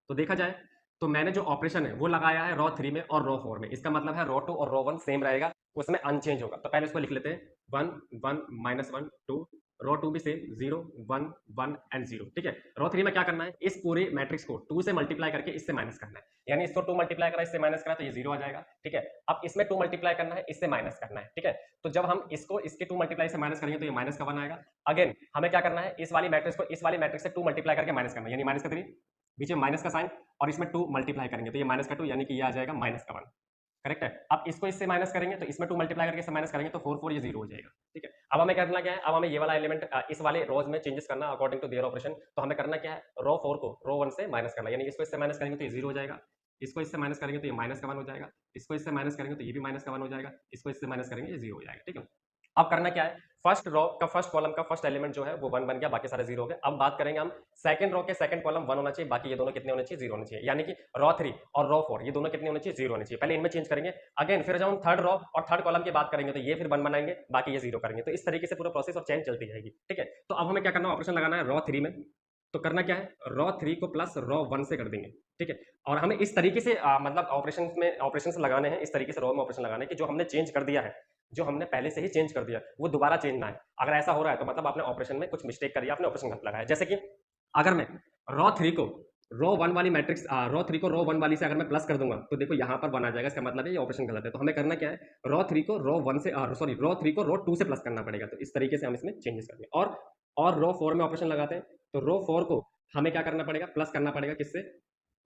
तो देखा जाए तो मैंने जो ऑपरेशन है वो लगाया है रो 3 में और रो 4 में। इसका मतलब है रो 2 और रो 1 सेम रहेगा, उसमें अनचेंज होगा। तो पहले इसको लिख लेते हैं 1 1 -1 2, रो 2 भी सेम 0 1 1 एंड 0, ठीक है। रो 3 में क्या करना है, इस पूरे मैट्रिक्स को 2 से मल्टीप्लाई करके इससे माइनस करना है, यानी इसको 2 मल्टीप्लाई करा इससे माइनस करा तो ये 0 आ जाएगा, ठीक है। अब इसमें 2 मल्टीप्लाई करना है इससे माइनस करना है, ठीक है। तो जब हम इसको इसके 2 मल्टीप्लाई से माइनस करेंगे तो ये माइनस का 1 आएगा। अगेन हमें क्या करना है, इस वाली मैट्रिक्स को इस वाली मैट्रिक्स से 2 मल्टीप्लाई करके माइनस करना है, यानी माइनस का 3, बीच में माइनस का साइन और इसमें 2 मल्टीप्लाई करेंगे तो ये माइनस का 2, यानी कि ये आ जाएगा माइनस का 1। करेक्ट है। अब इसको इससे माइनस करेंगे तो इसमें 2 मल्टीप्लाई करके इससे माइनस करेंगे तो 4 4 ये 0 हो जाएगा। ठीक है, अब हमें करना क्या है, अब हमें ये वाला एलिमेंट इस वाले रोज में चेंजेस करना अकॉर्डिंग टू देयर ऑपरेशन। तो हमें करना क्या है, रो 4 को रो 1 से माइनस करना, यानी इसको इससे माइनस करेंगे तो ये 0 हो जाएगा, इसको इससे माइनस करेंगे तो ये माइनस का 1 हो जाएगा, इसको इससे माइनस करेंगे तो ये भी माइनस का 1 हो जाएगा, इसको इससे माइनस करेंगे ये 0 हो जाएगा। ठीक है, अब करना क्या है, फर्स्ट रो का फर्स्ट कॉलम का फर्स्ट एलिमेंट जो है वो 1 बन गया, बाकी सारे 0 हो गए। अब बात करेंगे हम सेकंड रो के सेकंड कॉलम 1 होना चाहिए, बाकी ये दोनों कितने होने चाहिए, 0 होने चाहिए, यानी कि रो 3 और रो 4 ये दोनों कितने होने चाहिए, 0 होने चाहिए। पहले इनमें चेंज करेंगे, अगेन फिर जब हम थर्ड रो और थर्ड कॉलम की बात करेंगे तो ये फिर 1 बनाएंगे, बाकी ये 0 करेंगे। तो इस तरीके से पूरा प्रोसेस और चेंज चलती जाएगी। ठीक है, तो अब हमें क्या करना है, ऑपरेशन लगाना है रो 3 में। तो करना क्या है, रो 3 को प्लस रो 1 से कर देंगे। ठीक है, और हमें इस तरीके से मतलब ऑपरेशन लगाने हैं, इस तरीके से रो में ऑपरेशन लगाने हैं कि जो हमने चेंज कर दिया है, जो हमने पहले से ही चेंज कर दिया वो दोबारा चेंज ना है। अगर ऐसा हो रहा है तो मतलब आपने ऑपरेशन में कुछ मिस्टेक करी, आपने ऑपरेशन गलत लगाया। जैसे कि अगर मैं रो 3 को रो 1 वाली मैट्रिक्स रो 3 को रो 1 वाली से अगर मैं प्लस कर दूंगा तो देखो यहाँ पर 1 आ जाएगा, इसका मतलब है ये ऑपरेशन गलत है। तो हमें करना क्या है, रो 3 को रो 1 से सॉरी रो 3 को रो 2 से प्लस करना पड़ेगा। तो इस तरीके से हम इसमें चेंजेस करेंगे। और रो 4 में ऑपरेशन लगाते हैं तो रो 4 को हमें क्या करना पड़ेगा, प्लस करना पड़ेगा किससे,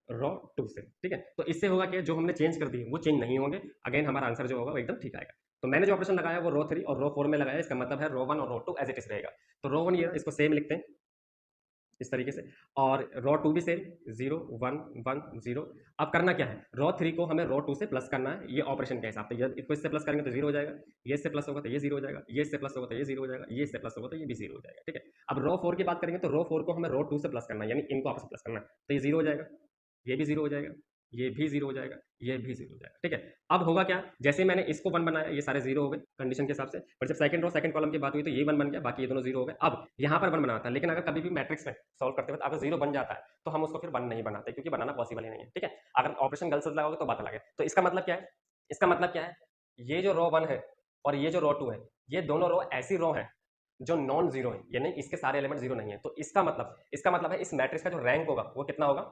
रो 2 से। ठीक है, तो इससे होगा कि जो हमने चेंज कर दी वो चेंज नहीं होंगे, अगेन हमारा आंसर जो होगा वो एकदम ठीक आएगा। तो मैंने जो ऑपरेशन लगाया वो रो 3 और रो 4 में लगाया, इसका मतलब है रो 1 और रो 2 एज इट इज रहेगा। तो रो 1 ये इसको सेम लिखते हैं इस तरीके से, और रो 2 भी सेम 0 1 1 0। अब करना क्या है, रो 3 को हमें रो 2 से प्लस करना है, ये ऑपरेशन के हिसाब से। इसको इससे प्लस करेंगे तो 0 हो जाएगा, ये इससे प्लस होगा तो ये 0 हो जाएगा, ये इससे प्लस होगा तो ये 0 हो जाएगा, ये इससे प्लस होगा तो ये भी 0 हो जाएगा। ठीक है, अब रो 4 की बात करेंगे तो रो 4 को हमें रो 2 से प्लस करना है, यानी इनको आपस में प्लस करना है, तो ये 0 हो जाएगा, ये भी 0 हो जाएगा, ये भी 0 हो जाएगा, ये भी 0 हो जाएगा। ठीक है, अब होगा क्या, जैसे मैंने इसको 1 बनाया ये सारे 0 हो गए कंडीशन के हिसाब से, पर जब सेकंड रो सेकंड कॉलम की बात हुई तो ये 1 बन गया, बाकी ये दोनों 0 हो गए। अब यहाँ पर 1 बनाना था, लेकिन अगर कभी भी मैट्रिक्स में सॉल्व करते वक्त अगर 0 बन जाता है तो हम उसको फिर 1 नहीं बनाते, क्योंकि बनाना पॉसिबल ही नहीं है। ठीक है, अगर ऑपरेशन गलत से लगाओगे तो बात अलग है। तो इसका मतलब क्या है, इसका मतलब क्या है, ये जो रो 1 है और ये जो रो 2 है, ये दोनों रो ऐसी रो है जो नॉन जीरो है, यानी इसके सारे एलिमेंट जीरो नहीं है। तो इसका मतलब है इस मैट्रिक्स का जो रैंक होगा वो कितना होगा,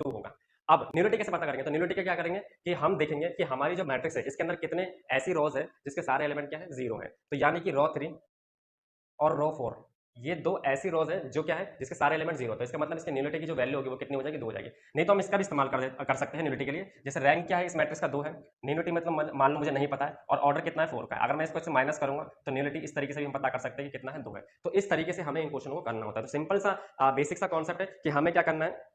2 होगा। अब न्यूलिटी कैसे पता करेंगे, तो न्यूलिटी का क्या करेंगे कि हम देखेंगे कि हमारी जो मैट्रिक्स है इसके अंदर कितने ऐसी रोज है जिसके सारे एलिमेंट क्या है, 0 है। तो यानी कि रो 3 और रो 4 ये दो ऐसी रोज है जो क्या है जिसके सारे एलिमेंट 0 है। तो इसका मतलब इसकी न्यूलिटी की जो वैल्यू होगी वो कितनी हो जाएगी, 2 हो जाएगी। नहीं तो हम इसका भी इस्तेमाल कर सकते हैं न्यूलिटी के लिए। जैसे रैंक क्या है इस मैट्रिक्स का, 2 है, न्यूलिटी मतलब मान लो मुझे नहीं पता है और ऑर्डर कितना है, 4 का है। अगर मैं इसको इससे माइनस करूंगा तो न्यूलिटी इस तरीके से भी हम पता कर सकते हैं कि कितना है, 2 है। तो इस तरीके से हमें इन क्वेश्चन को करना होता है। तो सिंपल सा बेसिक सा कॉन्सेप्ट है कि हमें क्या करना है,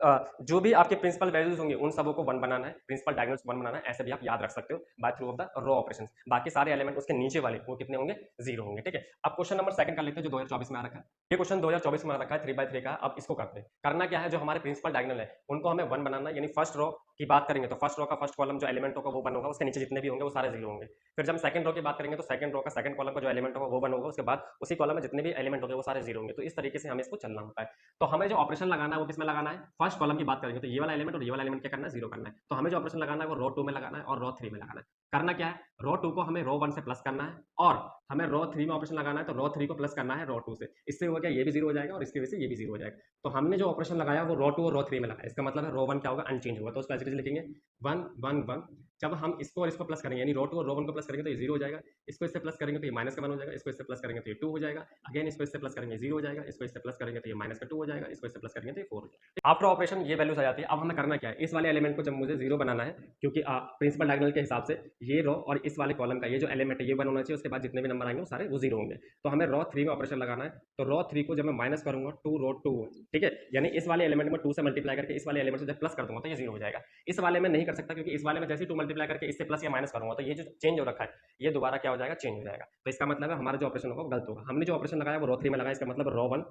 जो भी आपके प्रिंसिपल वैल्यूज होंगे उन सबों को 1 बनाना है, प्रिंसिपल डायगोनल्स 1 बनाना है, ऐसे भी आप याद रख सकते हो by through of the row operations. बाकी सारे एलिमेंट उसके नीचे वाले वो कितने होंगे, 0 होंगे। ठीक है, अब क्वेश्चन नंबर 2 कर लेते हैं जो 2024 में आ रखा है। ये क्वेश्चन 2024 में आ रखा है 3x3 का। अब इसको करते हैं, करना क्या है, जो हमारे प्रिंसिपल डायगोनल है उनको हमें 1 बनाना है, यानी फर्स्ट रो की बात करेंगे तो फर्स्ट रो का फर्स्ट कॉलम जो एलिमेंट होगा वो 1 होगा, उसके नीचे जितने भी होंगे वो सारे 0 होंगे। फिर जब हम सेकंड रो की बात करेंगे तो सेकंड रो का सेकंड कॉलम का जो एलिमेंट होगा वो 1 होगा, उसके बाद उसी कॉलम में जितने भी एलिमेंट होंगे वो सारे 0 होंगे। तो इस तरीके से हमें इसको चलना होता है। तो हमें जो ऑपरेशन लगाना है वो किसमें लगाना है, फर्स्ट कॉलम की बात करेंगे तो ये वाला एलिमेंट और ये वाला एलिमेंट क्या करना है, 0 करना है। तो हमें जो ऑपरेशन लगाना है वो रो 2 में लगाना है और रो 3 में लगाना है। करना क्या है, रो 2 को हमें रो 1 से प्लस करना है और हमें रो 3 में ऑपरेशन लगाना है तो रो 3 को प्लस करना है रो 2 से। इससे होगा क्या, ये भी 0 हो जाएगा और इसकी वजह से ये भी 0 हो जाएगा। तो हमने जो ऑपरेशन लगाया वो रो 2 और रो 3 में लगाया, इसका मतलब है रो 1 क्या होगा, अनचेंज होगा। तो उसको ऐसे लिखेंगे 1 1 1। जब हम इसको और इसको प्लस करेंगे यानी रो 2 और रो 1 को प्लस करेंगे तो ये 0 हो जाएगा, इसको इससे प्लस करेंगे तो ये माइनस का 1 हो जाएगा, इसको इससे प्लस करेंगे तो ये 2 हो जाएगा, अगेन इसको इससे प्लस करेंगे 0 हो जाएगा, इसको इससे प्लस करेंगे तो ये माइनस का 2 हो जाएगा, इसको इससे प्लस करेंगे तो ये 4 हो जाएगा। आफ्टर ऑपरेशन ये वैल्यूज आ जाती है। अब हमें करना क्या है, इस वाले एलिमेंट को जब मुझे 0 बनाना है, क्योंकि प्रिंसिपल डायगोनल के हिसाब से ये रो और इस वाले कॉलम का ये जो एलिमेंट है ये 1 होना चाहिए, उसके बाद जितने भी नंबर आएंगे वो सारे वो 0 होंगे। तो हमें रो 3 में ऑपरेशन लगाना है, तो रो 3 को जब मैं माइनस करूंगा 2 रो 2, ठीक है, यानी इस वाले एलिमेंट में 2 से मल्टीप्लाई करके इस वाले एलिमेंट से जब प्लस कर दूंगा तो ये 0 हो जाएगा। इस वाले में नहीं कर सकता क्योंकि इस वाले में जैसे ही 2 मल्टीप्लाई करके इससे प्लस या माइनस करूंगा तो ये जो चेंज हो रखा है ये दोबारा क्या हो जाएगा, चेंज हो जाएगा। तो इसका मतलब है हमारा जो ऑपरेशन होगा वो गलत होगा। हमने जो ऑपरेशन लगाया वो रो 3 में लगाया, इसका मतलब रो 1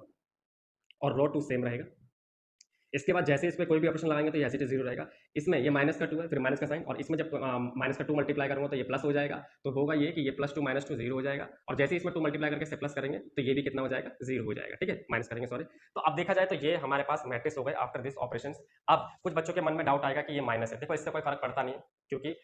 और रो 2 सेम रहेगा। इसके बाद जैसे इसमें कोई भी ऑपरेशन लगाएंगे तो ये ऐसे 0 रहेगा। इसमें ये माइनस का 2 है, फिर माइनस का साइन, और इसमें जब माइनस का 2 मल्टीप्लाई करूंगा तो ये प्लस हो जाएगा। तो होगा ये कि ये +2 -2 0 हो जाएगा, और जैसे इसमें 2 मल्टीप्लाई करके इससे प्लस करेंगे तो ये भी कितना हो जाएगा, 0 हो जाएगा। ठीक है, माइनस करेंगे सॉरी। तो अब देखा जाए तो ये हमारे पास मैट्रिक्स हो गए आफ्टर दिस ऑपरेशन। अब कुछ बच्चों के मन में डाउट आएगा कि ये माइनस है। देखो इससे कोई फर्क पड़ता नहीं है, क्योंकि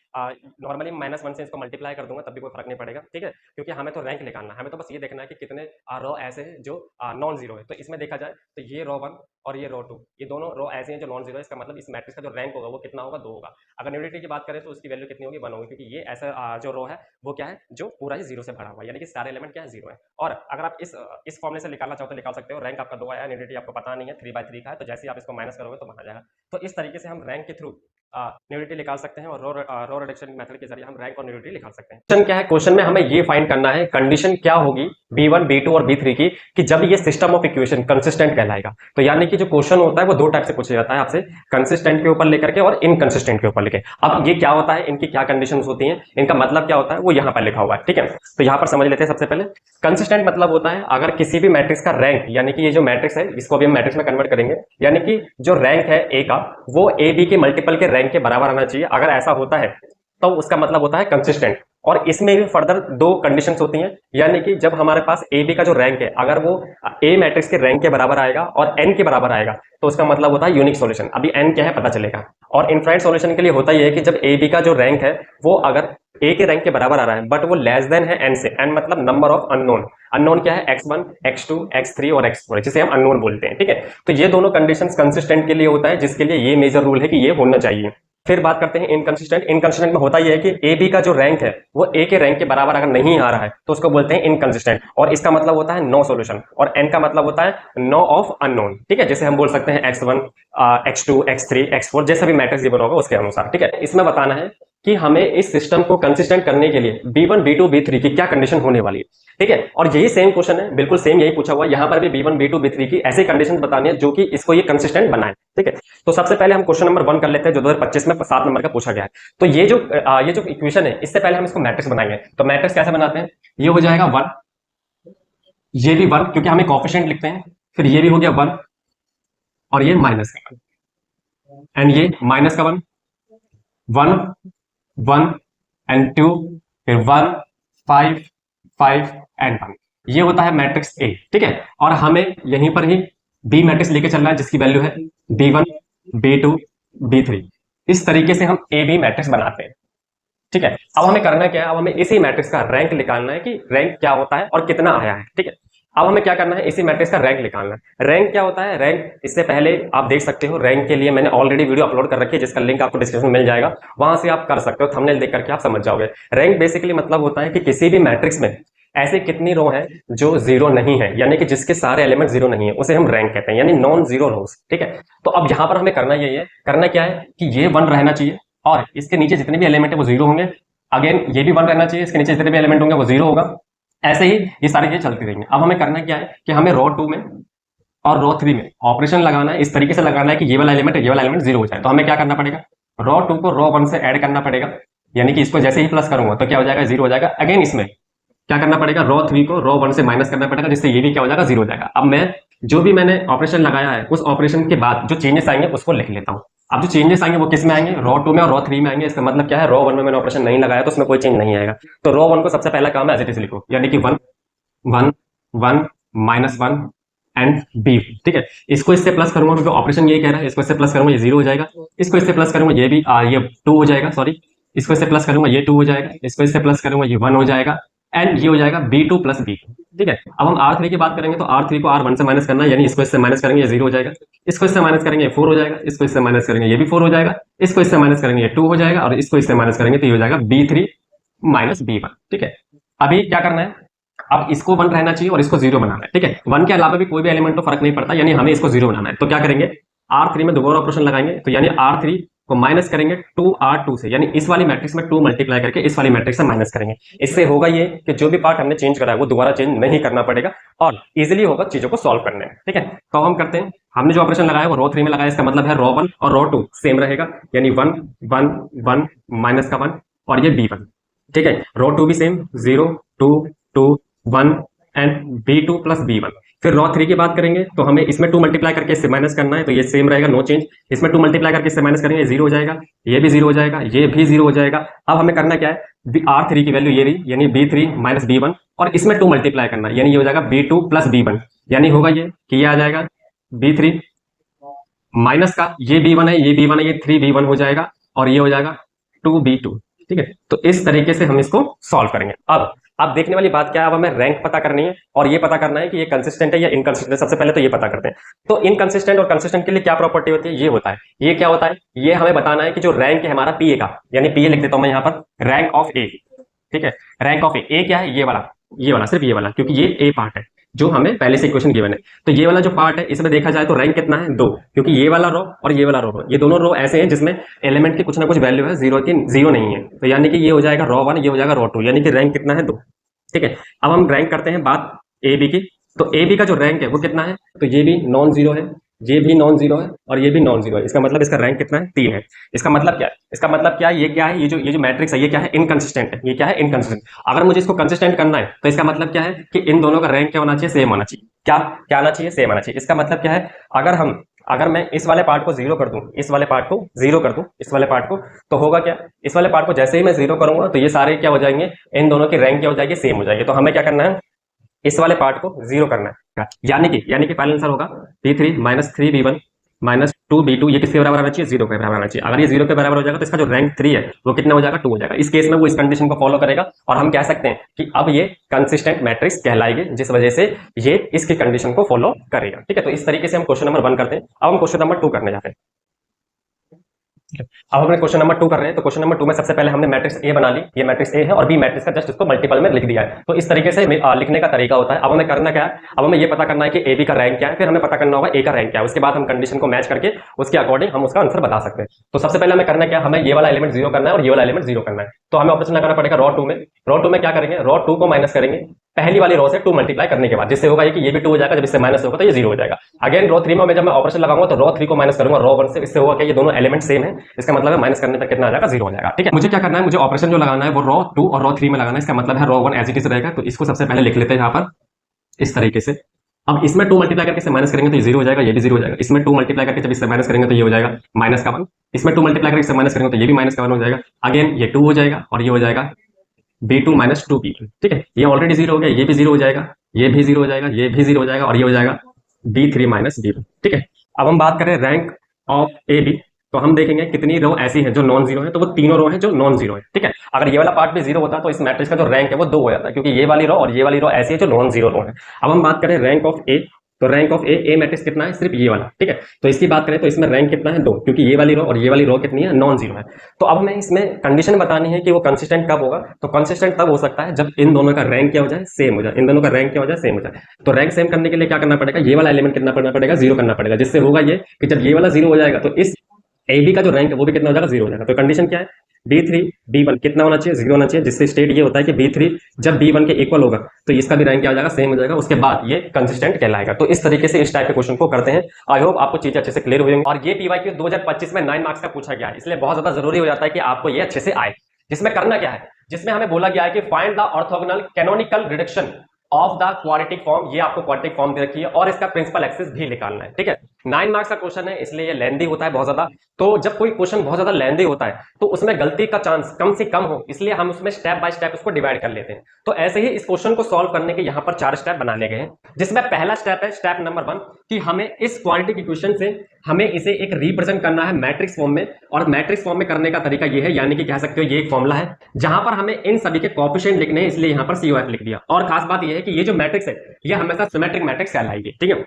नॉर्मली -1 से इसको मल्टीप्लाई कर दूंगा तब भी कोई फर्क नहीं पड़ेगा। ठीक है, क्योंकि हमें तो रैंक निकालना है, हमें तो बस ये देखना है कि कितने रो ऐसे हैं जो नॉन जीरो है। तो इसमें देखा जाए तो ये रो 1 और ये रो 2 ये दोनों रो ऐसे हैं जो नॉन जीरो है। इसका मतलब इस मैट्रिक्स का जो रैंक होगा वो कितना होगा, 2 होगा। अगर न्यूलिटी की बात करें तो उसकी वैल्यू कितनी होगी, 1 होगी, क्योंकि ये ऐसा जो रो है वो क्या है, जो पूरा ही 0 से भरा हुआ है, यानी कि सारे एलिमेंट क्या है, 0 है। और अगर आप इस फॉर्मूले से निकालना चाहो तो निकाल सकते हो। रैंक आपका 2 आया, न्यूलिटी आपको पता नहीं है, 3/3 का है, तो जैसे ही आप इसको माइनस करोगे तो बना जाएगा। तो इस तरीके से हम रैंक के थ्रू न्यूलिटी निकाल सकते हैं और रो रिडक्शन मेथड के जरिए हम रैंक और न्यूलिटी निकाल सकते हैं। क्वेश्चन क्या है, क्वेश्चन में हमें ये फाइंड करना है कंडीशन क्या होगी B1, B2 और B3 की कि जब ये सिस्टम ऑफ इक्वेशन कंसिस्टेंट कहलाएगा। तो यानी कि जो क्वेश्चन होता है वो दो टाइप से पूछा जाता है आपसे, कंसिस्टेंट के ऊपर लेकर के और इनकंसिस्टेंट के ऊपर लेके। अब ये क्या होता है, इनकी क्या कंडीशंस होती हैं, इनका मतलब क्या होता है, वो यहाँ पर लिखा हुआ है। ठीक है, तो यहाँ पर समझ लेते हैं। सबसे पहले कंसिस्टेंट मतलब होता है अगर किसी भी मैट्रिक्स का रैंक, यानी कि ये जो मैट्रिक्स है इसको भी हम मैट्रिक्स में कन्वर्ट करेंगे, यानी कि जो रैंक है ए का वो ए बी के मल्टीपल के रैंक के बराबर आना चाहिए। अगर ऐसा होता है तो उसका मतलब होता है कंसिस्टेंट। और इसमें भी फर्दर दो कंडीशंस होती हैं, यानी कि जब हमारे पास ए बी का जो रैंक है अगर वो ए मैट्रिक्स के रैंक के बराबर आएगा और एन के बराबर आएगा तो उसका मतलब होता है यूनिक सॉल्यूशन। अभी एन क्या है पता चलेगा। और इनफाइनाइट सॉल्यूशन के लिए होता ही है कि जब ए बी का जो रैंक है वो अगर ए के रैंक के बराबर आ रहा है बट वो लेस देन है एन से, एन मतलब नंबर ऑफ अननोन। अननोन क्या है, x1, x2, x3 और x4, जिसे हम अननोन बोलते हैं। ठीक है, तो ये दोनों कंडीशंस कंसिस्टेंट के लिए होता है, जिसके लिए ये मेजर रूल है कि ये होना चाहिए। फिर बात करते हैं इनकंसिस्टेंट। इनकंसिस्टेंट में होता यह है कि ए बी का जो रैंक है वो ए के रैंक के बराबर अगर नहीं आ रहा है तो उसको बोलते हैं इनकंसिस्टेंट, और इसका मतलब होता है नो सॉल्यूशन, और एन का मतलब होता है नो ऑफ अननोन। ठीक है, जैसे हम बोल सकते हैं x1, x2, x3, x4 जैसा भी मैट्रिक्स गिवन होगा उसके अनुसार। ठीक है, इसमें बताना है कि हमें इस सिस्टम को कंसिस्टेंट करने के लिए B1, B2, B3 की क्या कंडीशन होने वाली है। ठीक है, और यही सेम क्वेश्चन है, बिल्कुल सेम यही पूछा हुआ है। यहाँ पर भी B1, B2, B3 की ऐसी कंडीशन बतानी है जो कि इसको ये कंसिस्टेंट बनाए। ठीक है, तो सबसे पहले हम क्वेश्चन नंबर 1 कर लेते हैं जो 2025 में 7 नंबर का पूछा गया है। तो ये जो इक्वेशन है इससे पहले हम इसको मैट्रिक्स बनाएंगे। तो मैट्रिक्स कैसे बनाते हैं, ये हो जाएगा 1, ये भी 1 क्योंकि हमें कोएफिशिएंट लिखते हैं, फिर ये भी हो गया 1 और ये माइनस का 1 एंड ये माइनस का 1, 1 एंड 2, फिर 1, 5, 5 एंड 1। ये होता है मैट्रिक्स ए। ठीक है, और हमें यहीं पर ही बी मैट्रिक्स लेके चलना है जिसकी वैल्यू है B1, B2, B3। इस तरीके से हम ए बी मैट्रिक्स बनाते हैं। ठीक है, अब हमें करना क्या है, अब हमें इसी मैट्रिक्स का रैंक निकालना है कि रैंक क्या होता है और कितना आया है। ठीक है, अब हमें क्या करना है, इसी मैट्रिक्स का रैंक निकालना है। रैंक क्या होता है, रैंक इससे पहले आप देख सकते हो, रैंक के लिए मैंने ऑलरेडी वीडियो अपलोड कर रखी है जिसका लिंक आपको डिस्क्रिप्शन में मिल जाएगा, वहां से आप कर सकते हो, थंबनेल देख करके आप समझ जाओगे। रैंक बेसिकली मतलब होता है कि किसी भी मैट्रिक्स में ऐसे कितनी रो है जो जीरो नहीं है, यानी कि जिसके सारे एलिमेंट जीरो नहीं है, उसे हम रैंक कहते हैं, यानी नॉन जीरो रोज। ठीक है, तो अब यहां पर हमें करना यही है, करना क्या है कि ये 1 रहना चाहिए और इसके नीचे जितने भी एलिमेंट है वो जीरो होंगे। अगेन ये भी 1 रहना चाहिए, इसके नीचे जितने भी एलिमेंट होंगे वो जीरो होगा। ऐसे ही ये सारी चीजें चलती रहेंगी। अब हमें करना क्या है कि हमें रो 2 में और रो 3 में ऑपरेशन लगाना है, इस तरीके से लगाना है कि ये वाला एलिमेंट जीरो हो जाए। तो हमें क्या करना पड़ेगा, रो 2 को रो 1 से ऐड करना पड़ेगा, यानी कि इसको जैसे ही प्लस करूंगा तो क्या हो जाएगा, जीरो हो जाएगा। अगेन इसमें क्या करना पड़ेगा, रो 3 को रो 1 से माइनस करना पड़ेगा, जिससे ये भी क्या हो जाएगा, जीरो हो जाएगा। अब मैं जो भी मैंने ऑपरेशन लगाया है उस ऑपरेशन के बाद जो चेंजेस आएंगे उसको लिख लेता हूं। अब जो चेंजेस आएंगे वो किस में आएंगे, रो 2 में और रो 3 में आएंगे। इसका मतलब क्या है, रो 1 में मैंने ऑपरेशन नहीं लगाया तो उसमें कोई चेंज नहीं आएगा। तो रो 1 को सबसे पहला काम है एज इट इज लिखो, यानी कि 1, 1, 1, -1 एंड बी। ठीक है, इसको इससे प्लस करूंगा क्योंकि ऑपरेशन यही कह रहा है, इसको इससे प्लस करूंगा ये जीरो हो जाएगा, इसको इससे प्लस करूंगा ये भी ये 2 हो जाएगा, सॉरी इसको इससे प्लस करूंगा ये 2 हो जाएगा, इसको इससे प्लस करूंगा ये 1 हो जाएगा एंड ये हो जाएगा B2 प्लस B। ठीक है, अब हम R3 की बात करेंगे तो R3 को R1 से माइनस करना है, यानी इसको इससे माइनस करेंगे ये जीरो हो जाएगा, इसको इससे माइनस करेंगे ये 4 हो जाएगा, इसको इससे माइनस करेंगे ये भी 4 हो जाएगा, इसको इससे माइनस करेंगे ये 2 हो जाएगा और इसको इससे माइनस करेंगे तो ये हो जाएगा B3 माइनस B1। ठीक है, अभी क्या करना है, अब इसको 1 रहना चाहिए और इसको 0 बनाना है। ठीक है, 1 के अलावा भी कोई भी एलिमेंट तो फर्क नहीं पड़ता, यानी हमें इसको 0 बनाना है। तो क्या करेंगे, R3 में दोबारा ऑपरेशन लगाएंगे, तो यानी R3 को माइनस करेंगे 2R2 से, यानी इस वाली मैट्रिक्स में 2 मल्टीप्लाई करके इस वाली मैट्रिक्स से माइनस करेंगे। इससे होगा ये कि जो भी पार्ट हमने चेंज करा है वो दोबारा चेंज नहीं करना पड़ेगा और इजीली होगा चीजों को सॉल्व करने में। ठीक है, तो हम करते हैं, हमने जो ऑपरेशन लगाया वो रो 3 में लगाया, इसका मतलब है रो 1 और रो 2 सेम रहेगा, यानी 1, 1, 1 माइनस का 1 और ये B1। ठीक है, रो 2 भी same 0, 2, 2, 1 and B2 plus B1। फिर रो 3 की बात करेंगे तो हमें इसमें 2 मल्टीप्लाई करके इससे माइनस करना है, तो ये सेम रहेगा, नो चेंज। इसमें 2 मल्टीप्लाई करके इससे माइनस करेंगे, 0 हो जाएगा, ये भी 0 हो जाएगा, ये भी 0 हो जाएगा। अब हमें करना क्या है, R3 की वैल्यू ये रही, यानी B3 माइनस B1 और इसमें 2 मल्टीप्लाई करना है, यानी ये हो जाएगा B2 प्लस B1, यानी होगा ये कि ये आ जाएगा B3 माइनस का ये B1 है, ये B1 है, ये 3B1 हो जाएगा और ये हो जाएगा 2B2। ठीक है, तो इस तरीके से हम इसको सॉल्व करेंगे। अब देखने वाली बात क्या है, अब हमें रैंक पता करनी है और ये पता करना है कि ये कंसिस्टेंट है या इनकंसिस्टेंट। सबसे पहले तो ये पता करते हैं। तो इनकंसिस्टेंट और कंसिस्टेंट के लिए क्या प्रॉपर्टी होती है, ये होता है, ये क्या होता है, ये हमें बताना है कि जो रैंक है हमारा पीए का, यानी पीए लिख देता हूं मैं यहां पर, रैंक ऑफ ए। ठीक है, रैंक ऑफ ए क्या है, ये वाला सिर्फ ये वाला, क्योंकि ये ए पार्ट है। जो हमें पहले से इक्वेशन गिवन है। तो ये वाला जो पार्ट है इसमें देखा जाए तो रैंक कितना है 2, क्योंकि ये वाला रो और ये वाला रो, ये दोनों रो ऐसे हैं जिसमें एलिमेंट की कुछ ना कुछ वैल्यू है, जीरो की जीरो नहीं है, तो यानी कि ये हो जाएगा रो 1, ये हो जाएगा रो 2, यानी कि रैंक कितना है 2। ठीक है, अब हम रैंक करते हैं बात ए बी की। तो ए बी का जो रैंक है वो कितना है, तो ये भी नॉन जीरो है, ये भी नॉन जीरो है और ये भी नॉन जीरो है। इसका मतलब इसका रैंक कितना है 3 है। इसका मतलब क्या है, इसका मतलब क्या है, ये क्या है, ये जो मैट्रिक्स है ये क्या है, इनकंसिस्टेंट है। ये क्या है, इनकंसिस्टेंट। अगर मुझे इसको कंसिस्टेंट करना है तो इसका मतलब क्या है कि इन दोनों का रैंक क्या होना चाहिए, सेम होना चाहिए। क्या क्या आना चाहिए, सेम आना चाहिए। इसका मतलब क्या है, अगर मैं इस वाले पार्ट को जीरो कर दूं, इस वाले पार्ट को जीरो कर दूं, इस वाले पार्ट को, तो होगा क्या, इस वाले पार्ट को जैसे ही मैं जीरो करूंगा तो ये सारे क्या हो जाएंगे, इन दोनों की रैंक क्या हो जाएगी, सेम हो जाएगी। तो हमें क्या करना है, इस वाले पार्ट को जीरो करना है, यानी कि फाइनल आंसर होगा b3 minus 3b1 minus 2b2, ये किसके बराबर आना चाहिए, जीरो के बराबर आना चाहिए। अगर ये जीरो के बराबर हो जाएगा तो इसका जो रैंक 3 है वो कितना हो जाएगा, 2 हो जाएगा। इस केस में वो इस कंडीशन को फॉलो करेगा और हम कह सकते हैं कि अब ये कंसिस्टेंट मैट्रिक्स कहलाएगी, जिस वजह से ये इसकी कंडीशन को फॉलो करेगा। ठीक है, तो इस तरीके से हम क्वेश्चन नंबर 1 करते हैं। अब हम क्वेश्चन नंबर 2 करने जाते हैं। अब हमने क्वेश्चन नंबर 2 कर रहे हैं। तो क्वेश्चन नंबर 2 में सबसे पहले हमने मैट्रिक्स ए बना ली, ये मैट्रिक्स ए है और बी मैट्रिक्स का जस्ट इसको मल्टीपल में लिख दिया है। तो इस तरीके से लिखने का तरीका होता है। अब हमें करना क्या है, अब हमें ये पता करना है कि ए बी का रैंक क्या है, फिर हमें पता करना होगा ए का रैंक क्या है। उसके बाद हम कंडीशन को मैच करके उसके अकॉर्डिंग हम उसका आंसर बता सकते हैं। तो सबसे पहले हमें करना क्या है, हमें ये वाला एलिमेंट जीरो करना है और ये वाला एलिमेंट जीरो करना है। तो हमें ऑपरेशन लगाना पड़ेगा रो 2 में। रो 2 में क्या करेंगे, रो 2 को माइनस करेंगे पहली वाली रो से 2 मल्टीप्लाई करने के बाद, जिससे होगा कि ये भी 2 हो जाएगा, जब इससे माइनस होगा तो ये 0 हो जाएगा। अगेन रो 3 में जब मैं ऑपरेशन लगाऊंगा तो रो 3 को माइनस करूंगा रो 1 से, इससे होगा कि ये दोनों एलिमेंट सेम है, इसका मतलब है माइनस करने पर कितना आ जाएगा, 0 हो जाएगा। ठीक है, मुझे क्या करना है, मुझे ऑपरेशन जो लगाना है वो रो 2 और रो 3 में लगाना है। इसका मतलब है रो 1 एज इट इज रहेगा, तो इसको सबसे पहले लिख लेते हैं यहाँ पर इस तरीके से। अब इसमें 2 मल्टीप्लाई करके माइनस करेंगे तो ये 0 हो जाएगा, ये भी 0 हो जाएगा। इसमें 2 मल्टीप्लाई करके जब इससे माइनस करेंगे तो ये हो जाएगा माइनस का 1। इसमें 2 मल्टीप्लाई करके इससे माइनस करेंगे तो ये भी माइनस का 1 हो जाएगा। अगेन ये 2 हो जाएगा और ये हो जाएगा b2 माइनस 2b1। ठीक है, ये ऑलरेडी 0 हो गया, ये भी 0 हो जाएगा, ये भी 0 हो जाएगा, ये भी 0 हो जाएगा और ये हो जाएगा b3 माइनस b1। ठीक है, अब हम बात करें रैंक ऑफ ए बी, तो हम देखेंगे कितनी रो ऐसी हैं जो नॉन जीरो है, तो वो तीनों रो हैं जो नॉन जीरो है। ठीक है, अगर ये वाला पार्ट भी 0 होता तो इस मैट्रिक्स का जो रैंक है वो 2 हो जाता है, क्योंकि ये वाली रो और ये वाली रो ऐसी है जो नॉन जीरो रो है। अब हम बात करें रैंक ऑफ ए, तो रैंक ऑफ ए मैट्रिक्स कितना है, सिर्फ ये वाला। ठीक है, तो इसकी बात करें तो इसमें रैंक कितना है 2, क्योंकि ये वाली रो और ये वाली रो कितनी है, नॉन जीरो है। तो अब हमें इसमें कंडीशन बतानी है कि वो कंसिस्टेंट कब होगा। तो कंसिस्टेंट तब हो सकता है जब इन दोनों का रैंक क्या हो जाए, सेम हो जाए। इन दोनों का रैंक क्या हो जाए, सेम हो जाए। तो रैंक सेम करने के लिए क्या करना पड़ेगा, ये वाला एलिमेंट कितना करना पड़ेगा, 0 करना पड़ेगा, जिससे होगा ये कि जब ये वाला 0 हो जाएगा तो इस ए बी का जो रैंक है वो भी कितना हो जाएगा, 0 हो जाएगा। तो कंडीशन क्या है, b3 b1 कितना होना चाहिए, 0 होना चाहिए, जिससे स्टेट ये होता है कि b3 जब b1 के इक्वल होगा तो इसका भी रैंक क्या हो जाएगा, सेम हो जाएगा। उसके बाद ये कंसिस्टेंट कहलाएगा। तो इस तरीके से इस टाइप के क्वेश्चन को करते हैं। आई होप आपको चीजें अच्छे से क्लियर हुई होंगी। और ये पीवाईक्यू 2025 में 9 मार्क्स का पूछा गया है, इसलिए बहुत ज्यादा जरूरी हो जाता है कि आपको ये अच्छे से आए। जिसमें करना क्या है, जिसमें हमें बोला गया है कि find the orthogonal canonical reduction of the quadratic form. ये आपको क्वाड्रेटिक फॉर्म दे रखी है और इसका प्रिंसिपल एक्सिस भी निकालना है। ठीक है, 9 मार्क्स का क्वेश्चन है, इसलिए ये लेंदी होता है बहुत ज्यादा। तो जब कोई क्वेश्चन बहुत ज्यादा लेंदी होता है तो उसमें गलती का चांस कम से कम हो, इसलिए हम उसमें स्टेप बाय स्टेप उसको डिवाइड कर लेते हैं। तो ऐसे ही इस क्वेश्चन को सॉल्व करने के यहाँ पर 4 स्टेप बनाने गए हैं, जिसमें पहला स्टेप है स्टेप नंबर 1 कि हमें इस क्वाड्रेटिक इक्वेशन से हमें इसे एक रिप्रेजेंट करना है मैट्रिक्स फॉर्म में। और मैट्रिक्स फॉर्म में करने का तरीका ये है, यानी कि कह सकते हो ये एक फॉर्मूला है जहां पर हमें इन सभी के कोएफिशिएंट लिखने हैं, इसलिए यहां पर COF लिख दिया। और खास बात यह है कि ये जो मैट्रिक्स है ये हमेशा सिमेट्रिक मैट्रिक्स कहलाएगी। ठीक है,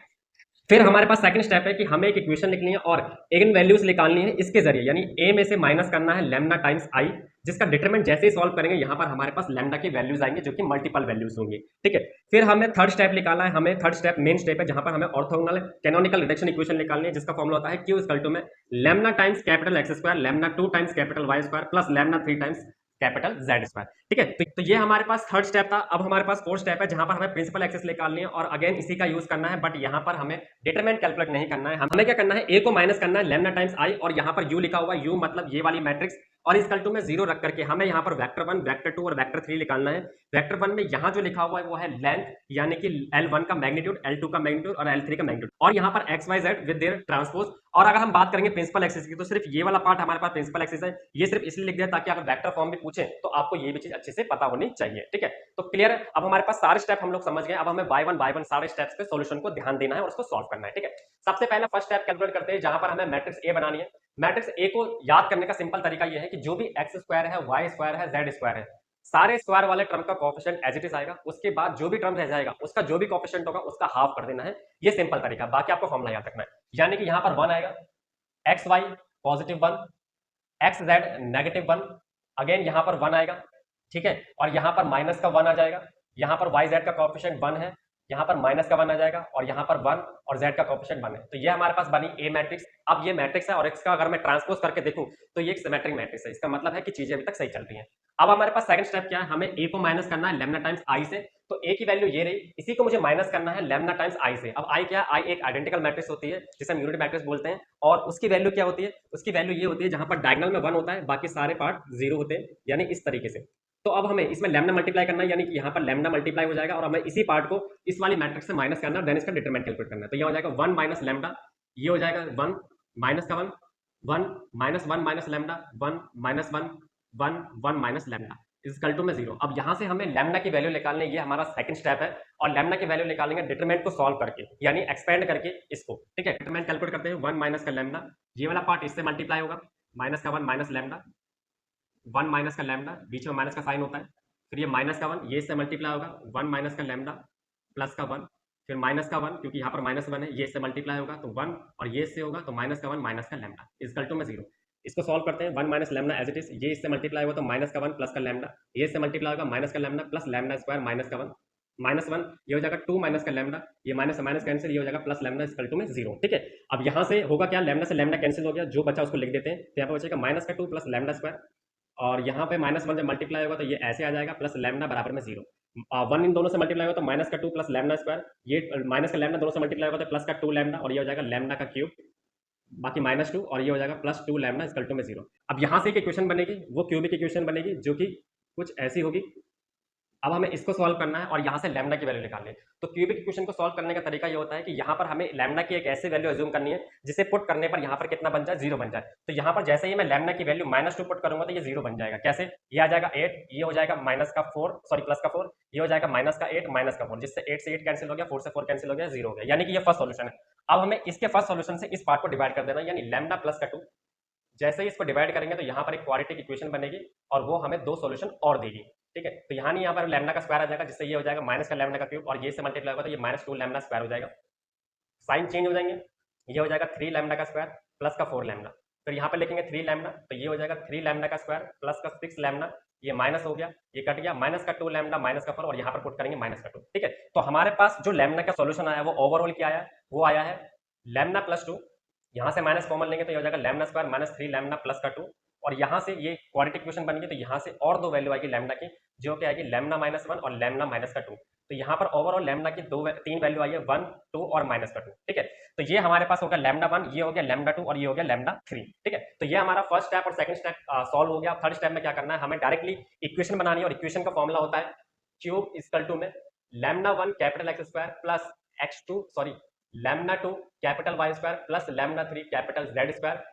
फिर हमारे पास सेकंड स्टेप है कि हमें एक इक्वेशन लिखनी है और एगन वैल्यूज निकालनी है इसके जरिए, यानी ए में से माइनस करना है लैम्डा टाइम्स आई, जिसका डिटरमिनेंट जैसे ही सॉल्व करेंगे यहाँ पर हमारे पास लैम्डा की वैल्यूज आएंगे जो कि मल्टीपल वैल्यूज होंगी। ठीक है, फिर हमें थर्ड स्टेप निकालना है, हमें थर्ड स्टेप मेन स्टेप है जहां पर हमें ऑर्थोगोनल कैनोनिकल रिडक्शन इक्वेशन निकालनी है, जिसका फॉर्मूला होता है Q इक्वल टू में lambda times capital X square lambda 2 times capital Y square plus lambda 3 times capital Z square. ठीक है, तो ये हमारे पास थर्ड स्टेप था। अब हमारे पास फोर्थ स्टेप है जहां पर हमें प्रिंसिपल एक्सिस निकालनी है और अगेन इसी का यूज करना है, बट यहां पर हमें डिटरमिनेंट कैलकुलेट नहीं करना है। हमें क्या करना है, ए को माइनस करना है लैम्डा टाइम्स आई और यहां पर यू लिखा हुआ, यू मतलब ये वाली मैट्रिक्स, और इस टू में 0 रख करके हमें यहाँ पर वेक्टर 1 वेक्टर 2 और वेक्टर 3 निकालना है। वेक्टर 1 में यहाँ जो लिखा हुआ है वो है लेंथ, यानी कि L1 का मैग्नीट्यूड, L2 का मैग्नीट्यूड और L3 का मैग्नीट्यूड, और यहाँ पर X Y Z with their transpose. और अगर हम बात करेंगे प्रिंसिपल एक्सिस की तो सिर्फ ये वाला पार्ट हमारे पास प्रिंसिपल एक्सिस है, ये सिर्फ इसलिए लिख दिया ताकि अगर वेक्टर फॉर्म में पूछे तो आपको ये भी चीज अच्छे से पता होनी चाहिए। ठीक है, तो क्लियर है। अब हमारे पास सारे स्टेप हम लोग समझ गए, अब हमें बाय वन सारे स्टेप्स पे सॉल्यूशन को ध्यान देना है और उसको सॉल्व करना है। ठीक है, सबसे पहले फर्स्ट स्टेप कैलकुलेट करते हैं जहां पर हमें मैट्रिक्स ए बनानी है। मैट्रिक्स ए को याद करने का सिंपल तरीका यह है कि जो भी एक्स स्क्वायर है, वाई स्क्वायर है, जेड स्क्वायर है, सारे स्क्वायर वाले टर्म का कोएफिशिएंट एज इट इज आएगा, उसके बाद जो भी टर्म रह जाएगा उसका जो भी कोएफिशिएंट होगा उसका हाफ कर देना है। ये सिंपल तरीका, बाकी आपको फॉर्मूला याद रखना है। यानी कि यहां पर 1 आएगा, X Y positive 1, X Z negative 1, again यहां पर 1 आएगा। ठीक है, और यहां पर माइनस का 1 आ जाएगा, यहां पर वाई जेड का कोएफिशिएंट 1 है, यहाँ पर माइनस का 1 आ जाएगा और यहाँ पर 1 और z का कोएफिशिएंट 1 है। तो ये हमारे पास बनी ए मैट्रिक्स। अब ये मैट्रिक्स है और इसका अगर मैं ट्रांसपोज करके देखूं तो ये एक सिमेट्रिक मैट्रिक्स है। इसका मतलब है कि चीजें अभी तक सही चल रही हैं। अब हमारे पास सेकंड स्टेप क्या है, हमें ए को माइनस करना है लेमडा टाइम्स आई से। तो ए की वैल्यू ये रही, इसी को मुझे माइनस करना है लेमडा टाइम्स आई से। अब आई क्या है, आई एक आइडेंटिकल मैट्रिक्स होती है जिसे हम यूनिट मैट्रिक्स बोलते हैं, और उसकी वैल्यू क्या होती है, उसकी वैल्यू ये होती है जहां पर डायगोनल में 1 होता है, बाकी सारे पार्ट 0 होते हैं, यानी इस तरीके से। तो अब हमें इसमें लैम्डा मल्टीप्लाई करना है, यानी कि यहाँ पर लैम्डा मल्टीप्लाई हो जाएगा और हमें इसी पार्ट को इस वाली मैट्रिक्स से माइनस करना है, देन इसका डिटरमिनेंट कैलकुलेट करना है। तो ये हो जाएगा 1 माइनस लैम्डा, ये हो जाएगा 1 माइनस का 1 1 minus 1 minus lambda 1 minus 1 1 1 minus lambda equal to में 0। अब यहाँ से हमें लैम्डा की वैल्यू निकालने, ये हमारा सेकंड स्टेप है, और लैम्डा की वैल्यू निकालेंगे डिटरमिनेंट को सॉल्व करके, यानी एक्सपेंड करके इसको। ठीक है, डिटरमिनेंट कैलकुलेट करते हैं। 1 माइनस का लैम्डा, ये वाला पार्ट इससे मल्टीप्लाई होगा, माइनस का 1 माइनस लैम्डा 1 माइनस का लैम्डा, बीच में माइनस का साइन होता है, फिर ये माइनस का 1 ये इससे मल्टीप्लाई होगा 1 माइनस का लैम्डा प्लस का 1, फिर माइनस का 1 क्योंकि यहाँ पर माइनस 1 है, ये इससे मल्टीप्लाई होगा तो 1 और ये इससे होगा तो माइनस का 1 माइनस का लैम्डा इक्वल टू में 0। इसको सॉल्व करते हैं। 1 minus lambda as it is, ये इससे मल्टीप्लाई होगा तो माइनस का 1 प्लस का लैम्डा, ये इससे मल्टीप्लाई होगा माइनस का lambda plus lambda square minus का 1 माइनस 1, ये हो जाएगा 2 माइनस का लैम्डा, ये माइनस माइनस कैंसिल, ये हो जाएगा प्लस लैम्डा इक्वल टू में 0। ठीक है, अब यहाँ से होगा क्या, लैम्डा से लैम्डा कैंसिल हो गया, जो बचा उसको लिख देते हैं। तो यहाँ पर बचेगा माइनस का 2 प्लस लैम्डा स्क्वायर, और यहाँ पे माइनस 1 जब मल्टीप्लाई होगा तो ये ऐसे आ जाएगा प्लस लैम्डा बराबर में 0। 1 इन दोनों से मल्टीप्लाई होगा तो माइनस का 2 प्लस लैम्डा स्क्वायर, ये माइनस का लैम्डा दोनों से मल्टीप्लाई होगा तो प्लस का 2 लैम्डा, और ये हो जाएगा लैम्डा का क्यूब, बाकी माइनस 2, और ये हो जाएगा प्लस 2 लैम्डा इक्वल टू में 0। अब यहाँ से एक इक्वेशन बनेगी, वो क्यूबिक इक्वेशन बनेगी जो कि कुछ ऐसी होगी। अब हमें इसको सॉल्व करना है और यहाँ से लैम्डा की वैल्यू निकालनी है। तो क्यूबिक इक्वेशन को सॉल्व करने का तरीका ये होता है कि यहाँ पर हमें लैम्डा की एक ऐसी वैल्यू अज्यूम करनी है जिसे पुट करने पर यहाँ पर कितना बन जाए, 0 बन जाए। तो यहाँ पर जैसे ही मैं लैम्डा की वैल्यू -2 पुट करूंगा तो ये 0 बन जाएगा। कैसे, ये आ जाएगा 8, ये हो जाएगा माइनस का 4 सॉरी प्लस का 4, ये हो जाएगा माइनस का 8 माइनस का 4, जिससे 8 से 8 कैंसिल हो गया, 4 से 4 कैंसिल हो गया, 0 हो गया, यानी कि ये फर्स्ट सॉल्यूशन है। अब हमें इसके फर्स्ट सॉल्यूशन से इस पार्ट को डिवाइड कर देना, यानी लैम्डा प्लस का 2। जैसे ही इसको डिवाइड करेंगे तो यहाँ पर एक क्वाड्रेटिक इक्वेशन बनेगी और वो हमें 2 सॉल्यूशन और देगी। ठीक है, तो यहाँ नहीं, यहाँ पर लैम्डा का स्क्वायर आ जाएगा, जिससे ये हो जाएगा माइनस का लैम्डा का क्यूब, और ये से मल्टीप्लाई होगा तो ये -2 लैम्डा स्क्वायर हो जाएगा, साइन चेंज हो जाएंगे, ये हो जाएगा 3 लैम्डा का स्क्वायर प्लस का 4 लैम्डा, फिर यहाँ पर लिखेंगे 3 लैम्डा तो ये हो जाएगा 3 लैम्डा का स्क्वायर प्लस का 6 लैम्डा, ये माइनस हो गया, ये कट गया, माइनस का 2 लैम्डा माइनस का 4, और यहाँ पर पुट करेंगे माइनस का 2। ठीक है, तो हमारे पास जो लैम्डा का सॉल्यूशन आया वो ओवरऑल क्या आया, वो आया है लैम्डा प्लस 2, यहाँ से माइनस कॉमन लेंगे तो ये हो जाएगा lambda square minus 3 lambda plus का 2, और यहाँ से ये क्वाड्रेटिक इक्वेशन बन गई तो यहाँ से और 2 वैल्यू आएगी लैम्डा की, जो क्या आएगी लैम्डा -1 और लैम्डा माइनस का 2। तो यहाँ पर ओवरऑल लैम्डा की 3 वैल्यू आई है, 1 2 और माइनस का 2। ठीक है, तो ये हमारे पास होगा लैम्डा 1, ये हो गया लैम्डा 2 और ये हो गया लैम्डा 3। ठीक है, तो ये हमारा फर्स्ट स्टेप और सेकंड स्टेप सॉल्व हो गया। थर्ड स्टेप में क्या करना है, हमें डायरेक्टली इक्वेशन बनानी है, और इक्वेशन का फॉर्मूला होता है क्यूब इक्वल टू में lambda 1 capital X square plus x2 sorry lambda 2 capital Y square plus lambda 3 capital Z square.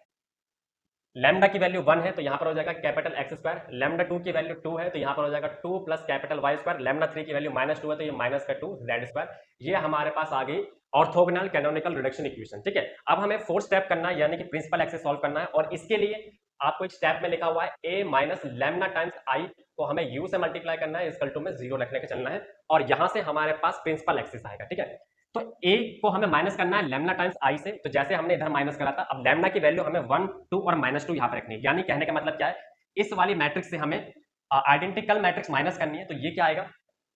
Lambda की वैल्यू 1 है तो यहाँ पर हो जाएगा कैपिटल एक्स स्क्वायर, लैम्डा 2 की वैल्यू 2 है तो यहाँ पर हो जाएगा 2 plus capital Y square, lambda 3 की वैल्यू -2 है तो ये माइनस का 2 जेड स्क्वायर। ये हमारे पास आ गई ऑर्थोगोनल कैनोनिकल रिडक्शन इक्वेशन। ठीक है, अब हमें फोर्थ स्टेप करना है, यानी कि प्रिंसिपल एक्स से सॉल्व करना है, और इसके लिए आपको एक स्टेप में लिखा हुआ है a minus lambda times I को हमें u से मल्टीप्लाई करना है, इक्वल टू में 0 रखने के चलना है, और यहाँ से हमारे पास प्रिंसिपल एक्सिस आएगा। ठीक है, तो a को हमें माइनस करना है लैम्डा टाइम्स i से, तो जैसे हमने इधर माइनस करा था, अब लैम्डा की वैल्यू हमें 1 2 और -2 यहाँ पे रखनी है। यानी कहने का मतलब क्या है, इस वाली मैट्रिक्स से हमें आइडेंटिकल मैट्रिक्स माइनस करनी है। तो ये क्या आएगा,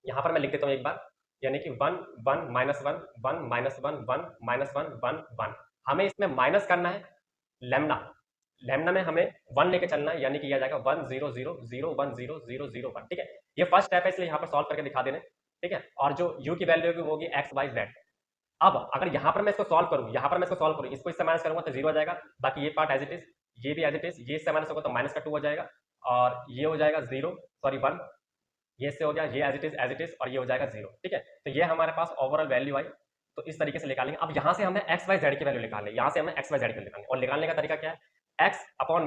यहाँ पर मैं लिख देता हूँ एक बार, यानी कि 1 1 -1 1 -1 1 -1 1 1। हमें इसमें माइनस करना है लैम्डा, लैम्डा में हमें 1 लेके चलना है, यानी कि यह जाएगा 1 0 0 0 1 0 0 0 1। ठीक है, ये फर्स्ट स्टेप है, इसलिए यहाँ पर सॉल्व करके दिखा देने। ठीक है, और जो u की वैल्यू होगी वो होगी x y z। अब अगर यहाँ पर मैं इसको सॉल्व करूँ, यहाँ पर मैं इसको सॉल्व करूँ, इसको इससे माइनस करूंगा तो 0 आ जाएगा, बाकी ये पार्ट एज इट इज, ये भी एज इट इज, ये इससे माइनस होगा तो माइनस का 2 हो जाएगा, और ये हो जाएगा 0 सॉरी 1, ये इससे हो गया, ये एज इट इज और ये हो जाएगा 0। ठीक है, तो ये हमारे पास ओवरऑल वैल्यू आई, तो इस तरीके से निकालेंगे। अब यहाँ से हमें एक्स वाई जेड की वैल्यू निकालनी है, यहाँ से हमें एक्स वाई जेड की निकालनी है, और निकालने का तरीका क्या है, एक्स अपॉन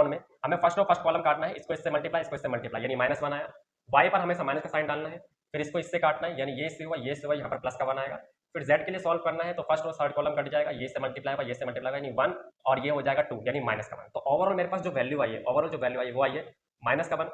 में हमें फर्स्ट कॉलम काटना है, इसको इससे मल्टीप्लाई, इसको इससे मल्टीप्लाई, यानी -1 आया, वाई पर हमें माइनस का साइन डालना है, फिर इसको इससे काटना है, यानी ये इससे हुआ, ये इससे हुआ, यहाँ पर प्लस का 1 आएगा, फिर z के लिए सॉल्व करना है तो फर्स्ट और थर्ड कॉलम कट जाएगा, ये से मल्टीप्लाई होगा, ये से मल्टीप्लाई होगा, यानी 1 और ये हो जाएगा 2, यानी -1। तो ओवरऑल मेरे पास जो वैल्यू आई है, वो आई है -1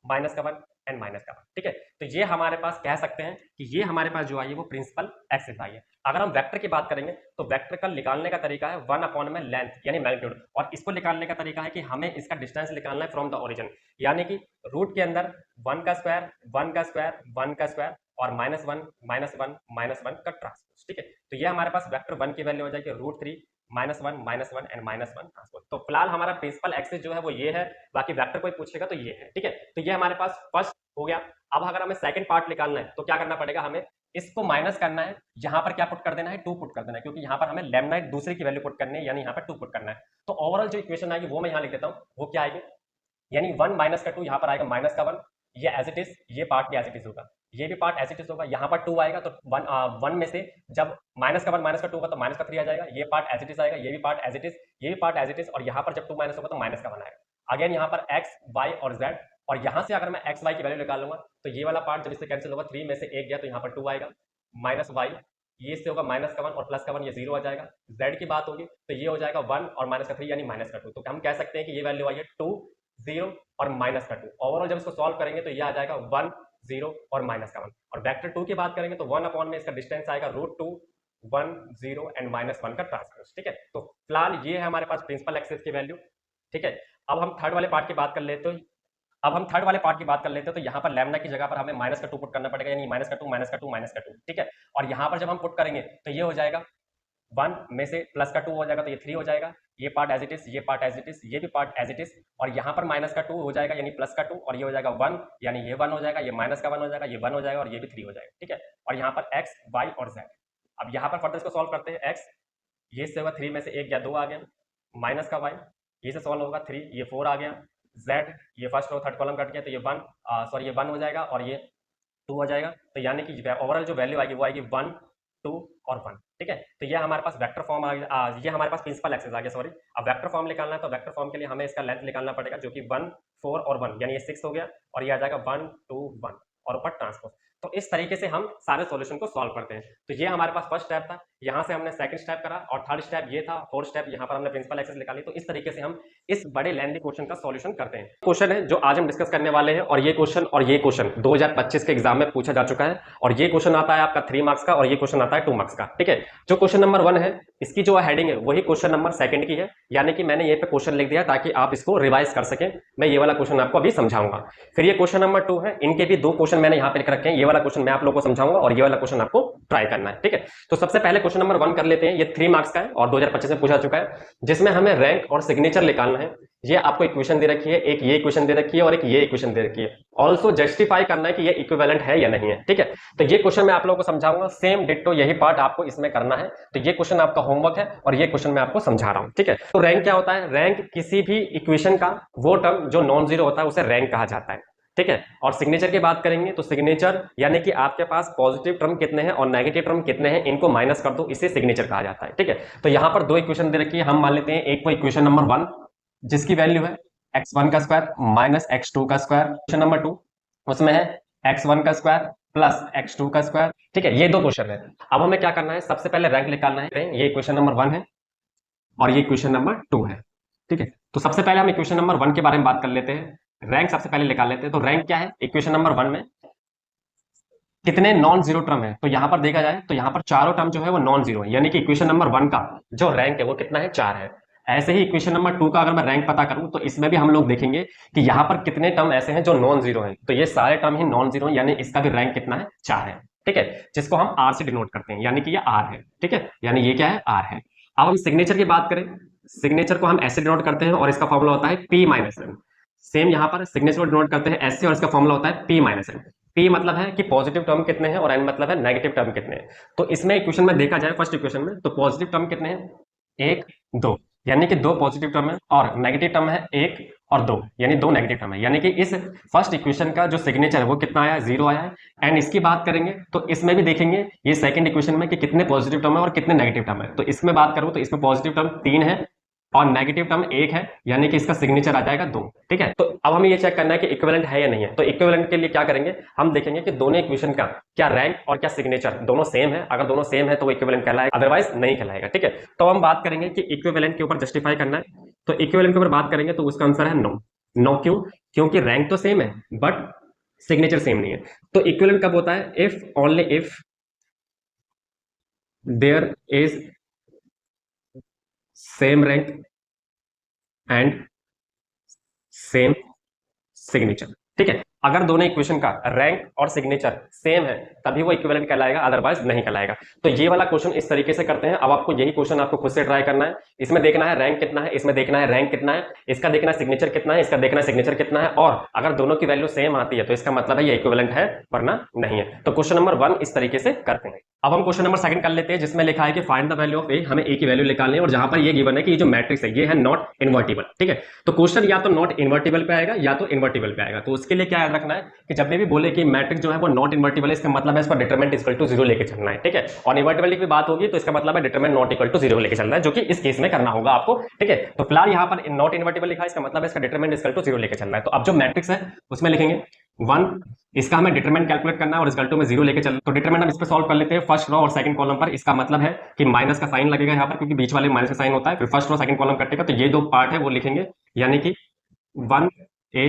माइनस का 1 एंड माइनस का 1, ठीक है। तो ये हमारे पास कह सकते हैं कि ये हमारे पास जो आई है वो प्रिंसिपल एक्सिस आई है। अगर हम वेक्टर की बात करेंगे तो वेक्टर का निकालने का तरीका है 1 अपॉन में लेंथ यानी मैग्नीट्यूड, और इसको निकालने का तरीका है कि हमें इसका डिस्टेंस निकालना है फ्रॉम द ओरिजिन, यानी कि रूट के अंदर 1 का स्क्वायर 1 का स्क्वायर 1 का स्क्वायर और -1 -1 -1 का ट्रांसपोज, ठीक है। तो ये हमारे पास वेक्टर 1 की वैल्यू हो जाएगी √3 -1 एंड -1 ट्रांसपोज। तो फिलहाल हमारा प्रिंसिपल एक्सिस जो है वो ये है, बाकी वेक्टर कोई पूछेगा तो ये है, ठीक है। तो ये हमारे पास फर्स्ट हो गया। अब अगर हमें सेकंड पार्ट निकालना है तो क्या करना पड़ेगा, हमें इसको माइनस करना है, यहाँ पर क्या पुट कर देना है 2 पुट कर देना है, क्योंकि यहाँ पर हमें लेमडा दूसरे की वैल्यू पुट करनी है, यानी यहाँ पर 2 पुट करना है। तो ओवरऑल जो इक्वेशन आएगी वो मैं यहाँ लिख देता हूँ, वो क्या आएगी, यानी 1 माइनस का 2 यहाँ पर आएगा माइनस का 1, ये एज इट इज, ये पार्ट भी एज इट इज होगा, ये भी पार्ट एज इट इज होगा। यहाँ पर 2 आएगा तो 1 में से जब माइनस का 1 माइनस का 2 होगा तो माइनस का 3 आ जाएगा, ये पार्ट एज इट इज आएगा, ये भी पार्ट एज इट इज, ये भी पार्ट एज इट इज, और यहाँ पर जब 2 माइनस होगा तो माइनस का 1 आएगा। अगेन यहाँ पर x y और z, और यहाँ से अगर मैं x y की वैल्यू निकाल लूंगा तो ये वाला पार्ट जब इससे कैंसिल होगा 3 में से 1 गया तो यहाँ पर 2 आएगा, माइनस y, ये इससे होगा माइनस का 1 और प्लस का 1, ये 0 आ जाएगा। z की बात होगी तो ये हो जाएगा 1 और माइनस का 3 यानी माइनस का 2। तो हम कह सकते हैं कि ये वैल्यू आई है 2 0 और माइनस का 2। ओवरऑल जब इसको सॉल्व करेंगे तो ये आ जाएगा 1 0 और माइनस का 1। और वेक्टर 2 की बात करेंगे तो 1 अपॉन में इसका डिस्टेंस आएगा √2 1 0 एंड -1 का ट्रांसपोज, ठीक है। तो फिलहाल ये है हमारे पास प्रिंसिपल एक्सिस की वैल्यू, ठीक है। अब हम थर्ड वाले पार्ट की बात कर लेते हैं, तो यहाँ पर लैम्डा की जगह पर हमें माइनस का 2 पुट करना पड़ेगा, यानी माइनस का 2 माइनस का 2 माइनस का 2, ठीक है। और यहाँ पर जब हम पुट करेंगे तो ये हो जाएगा 1 में से प्लस का 2 हो जाएगा तो ये 3 हो जाएगा, ये पार्ट एज इट इज, ये पार्ट एज इट इज, ये भी पार्ट एज इट इज, और यहाँ पर माइनस का 2 हो जाएगा यानी प्लस का 2, और ये हो जाएगा 1 यानी ये 1 हो जाएगा, ये माइनस का 1 हो जाएगा, ये 1 हो जाएगा और ये भी 3 हो जाएगा, ठीक है। और यहाँ पर x y और z। अब यहाँ पर फर्दर इसको सॉल्व करते हैं। x ये से होगा 3 में से 1 गया 2 आ गया, माइनस का y ये से सॉल्व होगा 3, ये 4 आ गया, z ये first row third column cut गया तो ये 1 हो जाएगा और ये 2 हो जाएगा। तो यानी कि ओवरऑल जो वैल्यू आएगी वो आएगी 1 2 और 1, ठीक है। तो ये हमारे पास वेक्टर फॉर्म आ गया, ये हमारे पास प्रिंसिपल एक्सिस आ गया, सॉरी। अब वेक्टर फॉर्म निकालना है तो वेक्टर फॉर्म के लिए हमें इसका लेंथ निकालना पड़ेगा, जो कि 1 4 और 1 यानी ये 6 हो गया, और ये आ जाएगा 1 2 1 और ऊपर ट्रांसपोज। तो इस तरीके से हम सारे सॉल्यूशन को सॉल्व करते हैं। तो ये हमारे पास फर्स्ट स्टेप था, यहाँ से हमने सेकंड स्टेप करा, और थर्ड स्टेप ये था, फोर्थ स्टेप यहाँ पर हमने प्रिंसिपल एक्सिस निकाली। तो इस तरीके से हम इस बड़े लेंथी क्वेश्चन का सॉल्यूशन करते हैं। क्वेश्चन है जो आज हम डिस्कस करने वाले हैं, और ये क्वेश्चन 2025 के एग्जाम में पूछा जा चुका है, और ये क्वेश्चन आता है आपका 3 मार्क्स का, और ये क्वेश्चन आता है 2 मार्क्स का, ठीक है। जो क्वेश्चन नंबर 1 है इसकी जो हेडिंग है वही क्वेश्चन नंबर 2 की है, यानी कि मैंने ये पे क्वेश्चन लिख दिया ताकि आप इसको रिवाइज कर सकें। मैं ये वाला क्वेश्चन आपको अभी समझाऊंगा। फिर ये क्वेश्चन नंबर 2 है, इनके भी 2 क्वेश्चन मैंने यहाँ पे लिख रखे हैं। ये वाला क्वेश्चन मैं आप लोगों को समझाऊंगा और ये वाला क्वेश्चन आपको ट्राई करना है, ठीक है। तो सबसे पहले क्वेश्चन नंबर 1 कर लेते हैं। ये 3 मार्क्स का है और 2025 में पूछा चुका है, जिसमें हमें रैंक और सिग्नेचर निकालना है। ये आपको इक्वेशन दे रखी है, एक ये इक्वेशन दे रखी है और एक ये इक्वेशन दे रखी है। ऑल्सो जस्टिफाई करना है कि ये इक्विवेलेंट है या नहीं है, ठीक है। तो ये क्वेश्चन मैं आप लोगों को समझाऊंगा, सेम डिट्टो यही पार्ट आपको इसमें करना है। तो ये क्वेश्चन आपका होमवर्क है और ये क्वेश्चन मैं आपको समझा रहा हूं, ठीक है। तो रैंक क्या होता है? रैंक किसी भी इक्वेशन का वो टर्म जो नॉन जीरो होता है उसे रैंक कहा जाता है, ठीक है। और सिग्नेचर की बात करेंगे तो सिग्नेचर यानी कि आपके पास पॉजिटिव टर्म कितने हैं और नेगेटिव टर्म कितने हैं, इनको माइनस कर दो, इसे सिग्नेचर कहा जाता है, ठीक है। तो यहां पर 2 इक्वेशन दे रखी है, हम मान लेते हैं एक को इक्वेशन नंबर 1 जिसकी वैल्यू है x1 का स्क्वायर माइनस x2 का स्क्वायर। क्वेश्चन नंबर 2 उसमें है x1 का स्क्वायर प्लस x2 का स्क्वायर, ठीक है। ये 2 क्वेश्चन है। अब हमें क्या करना है, सबसे पहले रैंक निकालना है। ये इक्वेशन नंबर 1 है और ये इक्वेशन नंबर 2 है, ठीक है। तो सबसे पहले हम इक्वेशन नंबर 1 के बारे में बात कर लेते हैं, रैंक सबसे पहले निकाल लेते हैं। तो रैंक क्या है, इक्वेशन नंबर 1 में कितने नॉन जीरो टर्म है, तो यहां पर देखा जाए तो यहां पर चारों टर्म जो है वो नॉन जीरो है, यानी कि इक्वेशन नंबर 1 का जो रैंक है वो कितना है, 4 है। ऐसे ही इक्वेशन नंबर 2 का अगर मैं रैंक पता करूं तो इसमें भी हम लोग देखेंगे कि यहां पर कितने टर्म ऐसे हैं जो नॉन जीरो हैं, तो ये सारे टर्म ही नॉन जीरो, यानी इसका भी रैंक कितना है, 4 है, ठीक है। जिसको हम आर से डिनोट करते हैं, यानी कि ये आर है, ठीक है, यानी ये क्या है, आर है। अब हम सिग्नेचर की बात करें, सिग्नेचर को हम ऐसे डिनोट करते हैं और इसका फॉर्मूला होता है P माइनस एन। सेम यहां पर सिग्नेचर को डिनोट करते हैं ऐसे और इसका फॉर्मूला होता है P माइनस एन। P मतलब है कि पॉजिटिव टर्म कितने हैं और N मतलब है नेगेटिव टर्म कितने हैं। तो इसमें इक्वेशन में देखा जाए, फर्स्ट इक्वेशन में तो पॉजिटिव टर्म कितने हैं, 1 2, यानी कि 2 पॉजिटिव टर्म है, और नेगेटिव टर्म है 1 और 2, यानी 2 नेगेटिव टर्म है। यानी कि इस फर्स्ट इक्वेशन का जो सिग्नेचर है वो कितना आया है, 0 आया है। एंड इसकी बात करेंगे तो इसमें भी देखेंगे ये सेकंड इक्वेशन में कि कितने पॉजिटिव टर्म है और कितने नेगेटिव टर्म है। तो इसमें बात करूं तो इसमें पॉजिटिव टर्म 3 है और नेगेटिव टर्म 1 है, यानी कि इसका सिग्नेचर आ जाएगा 2, ठीक है। तो अब हमें ये चेक करना है कि इक्विवेलेंट है या नहीं है। तो इक्विवेलेंट के लिए क्या करेंगे, हम देखेंगे कि दोनों इक्वेशन का क्या रैंक और क्या सिग्नेचर दोनों सेम है। अगर दोनों सेम है तो वो इक्विवेलेंट कहलाएगा, अदरवाइज नहीं कहलाएगा, ठीक है। तो हम बात करेंगे कि इक्विवेलेंट के ऊपर जस्टिफाई करना है, तो इक्विवेलेंट के ऊपर बात करेंगे तो उसका आंसर है नो। नो क्यों? क्योंकि रैंक तो सेम है बट सिग्नेचर सेम नहीं है। तो इक्विवेलेंट कब होता है? If only if there is same rank and same signature. ठीक है, अगर दोनों इक्वेशन का रैंक और सिग्नेचर सेम है तभी वो इक्विवेलेंट कहलाएगा, अदरवाइज नहीं कहलाएगा। तो ये वाला क्वेश्चन इस तरीके से करते हैं। अब आपको यही क्वेश्चन आपको खुद से ट्राई करना है। इसमें देखना है रैंक कितना है, इसमें देखना है रैंक कितना है, इसका देखना है सिग्नेचर कितना है, इसका देखना है सिग्नेचर कितना है, और अगर दोनों की वैल्यू सेम आती है तो इसका मतलब है ये इक्विवेलेंट है, वरना नहीं है। तो क्वेश्चन नंबर 1 इस तरीके से करते हैं। अब हम क्वेश्चन नंबर 2 कर लेते हैं, जिसमें लिखा है कि फाइंड द वैल्यू ऑफ ए। हमें ए की वैल्यू निकालनी है और जहां पर ये गिवन है कि ये जो मैट्रिक्स है ये है नॉट इन्वर्टिबल। ठीक है, तो क्वेश्चन या तो नॉट इन्वर्टिबल पे आएगा या तो इन्वर्टिबल पे आएगा। तो उसके लिए क्या याद रखना है कि जब भी बोले कि मैट्रिक्स जो है वो नॉट इन्वर्टिबल है, इसका मतलब है इसका डिटरमिनेंट इक्वल टू 0 लेके चलना है। ठीक है, और इन्वर्टिबिलिटी की बात होगी तो इसका मतलब है डिटरमिनेंट नॉट इक्वल टू 0 लेके चलना है, जो कि इस केस में करना होगा आपको। ठीक है, तो फिलहाल यहाँ पर नॉट इन्वर्टिबल लिखा है, इसका मतलब है इसका डिटरमिनेंट इक्वल टू 0 लेके चलना है। तो अब जो मैट्रिक्स है उसमें लिखेंगे 1, इसका हमें डिटरमिनेंट कैलकुलेट करना है और रिजल्ट में 0 लेके चलना। तो डिटरमिनेंट हम इस पे सॉल्व कर लेते हैं फर्स्ट रो और सेकंड कॉलम पर। इसका मतलब है कि माइनस का साइन लगेगा यहाँ पर, क्योंकि बीच वाले माइनस का साइन होता है। फिर फर्स्ट रो सेकंड कॉलम कटेगा, तो ये दो पार्ट है वो लिखेंगे, यानी कि 1a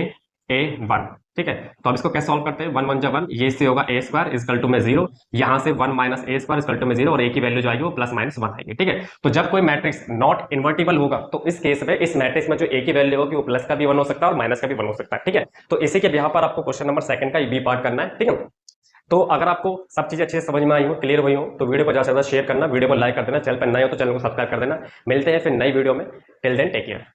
1। ठीक है, तो अब इसको कैसे सॉल्व करते हैं? 1 1 जा 1, ये से होगा a स्क्वायर इक्वल टू में 0, यहाँ से 1 minus a square equal to में 0, और a की वैल्यू जो आएगी वो प्लस माइनस 1 आएगी। ठीक है, तो जब कोई मैट्रिक्स नॉट इन्वर्टिबल होगा तो इस केस में इस मैट्रिक्स में जो a की वैल्यू होगी वो प्लस का भी 1 हो सकता है और माइनस का भी 1 हो सकता है। ठीक है, तो इसी के यहाँ पर आपको क्वेश्चन नंबर 2 का बी पार्ट करना है। ठीक है, तो अगर आपको सब चीजें अच्छे से समझ में आई हो, क्लियर हुई हो, तो वीडियो को ज्यादा से ज्यादा शेयर करना, वीडियो को लाइक कर देना, चैनल पर नए हो तो चैनल को सब्सक्राइब कर देना। मिलते हैं फिर नई वीडियो में। Till then take care.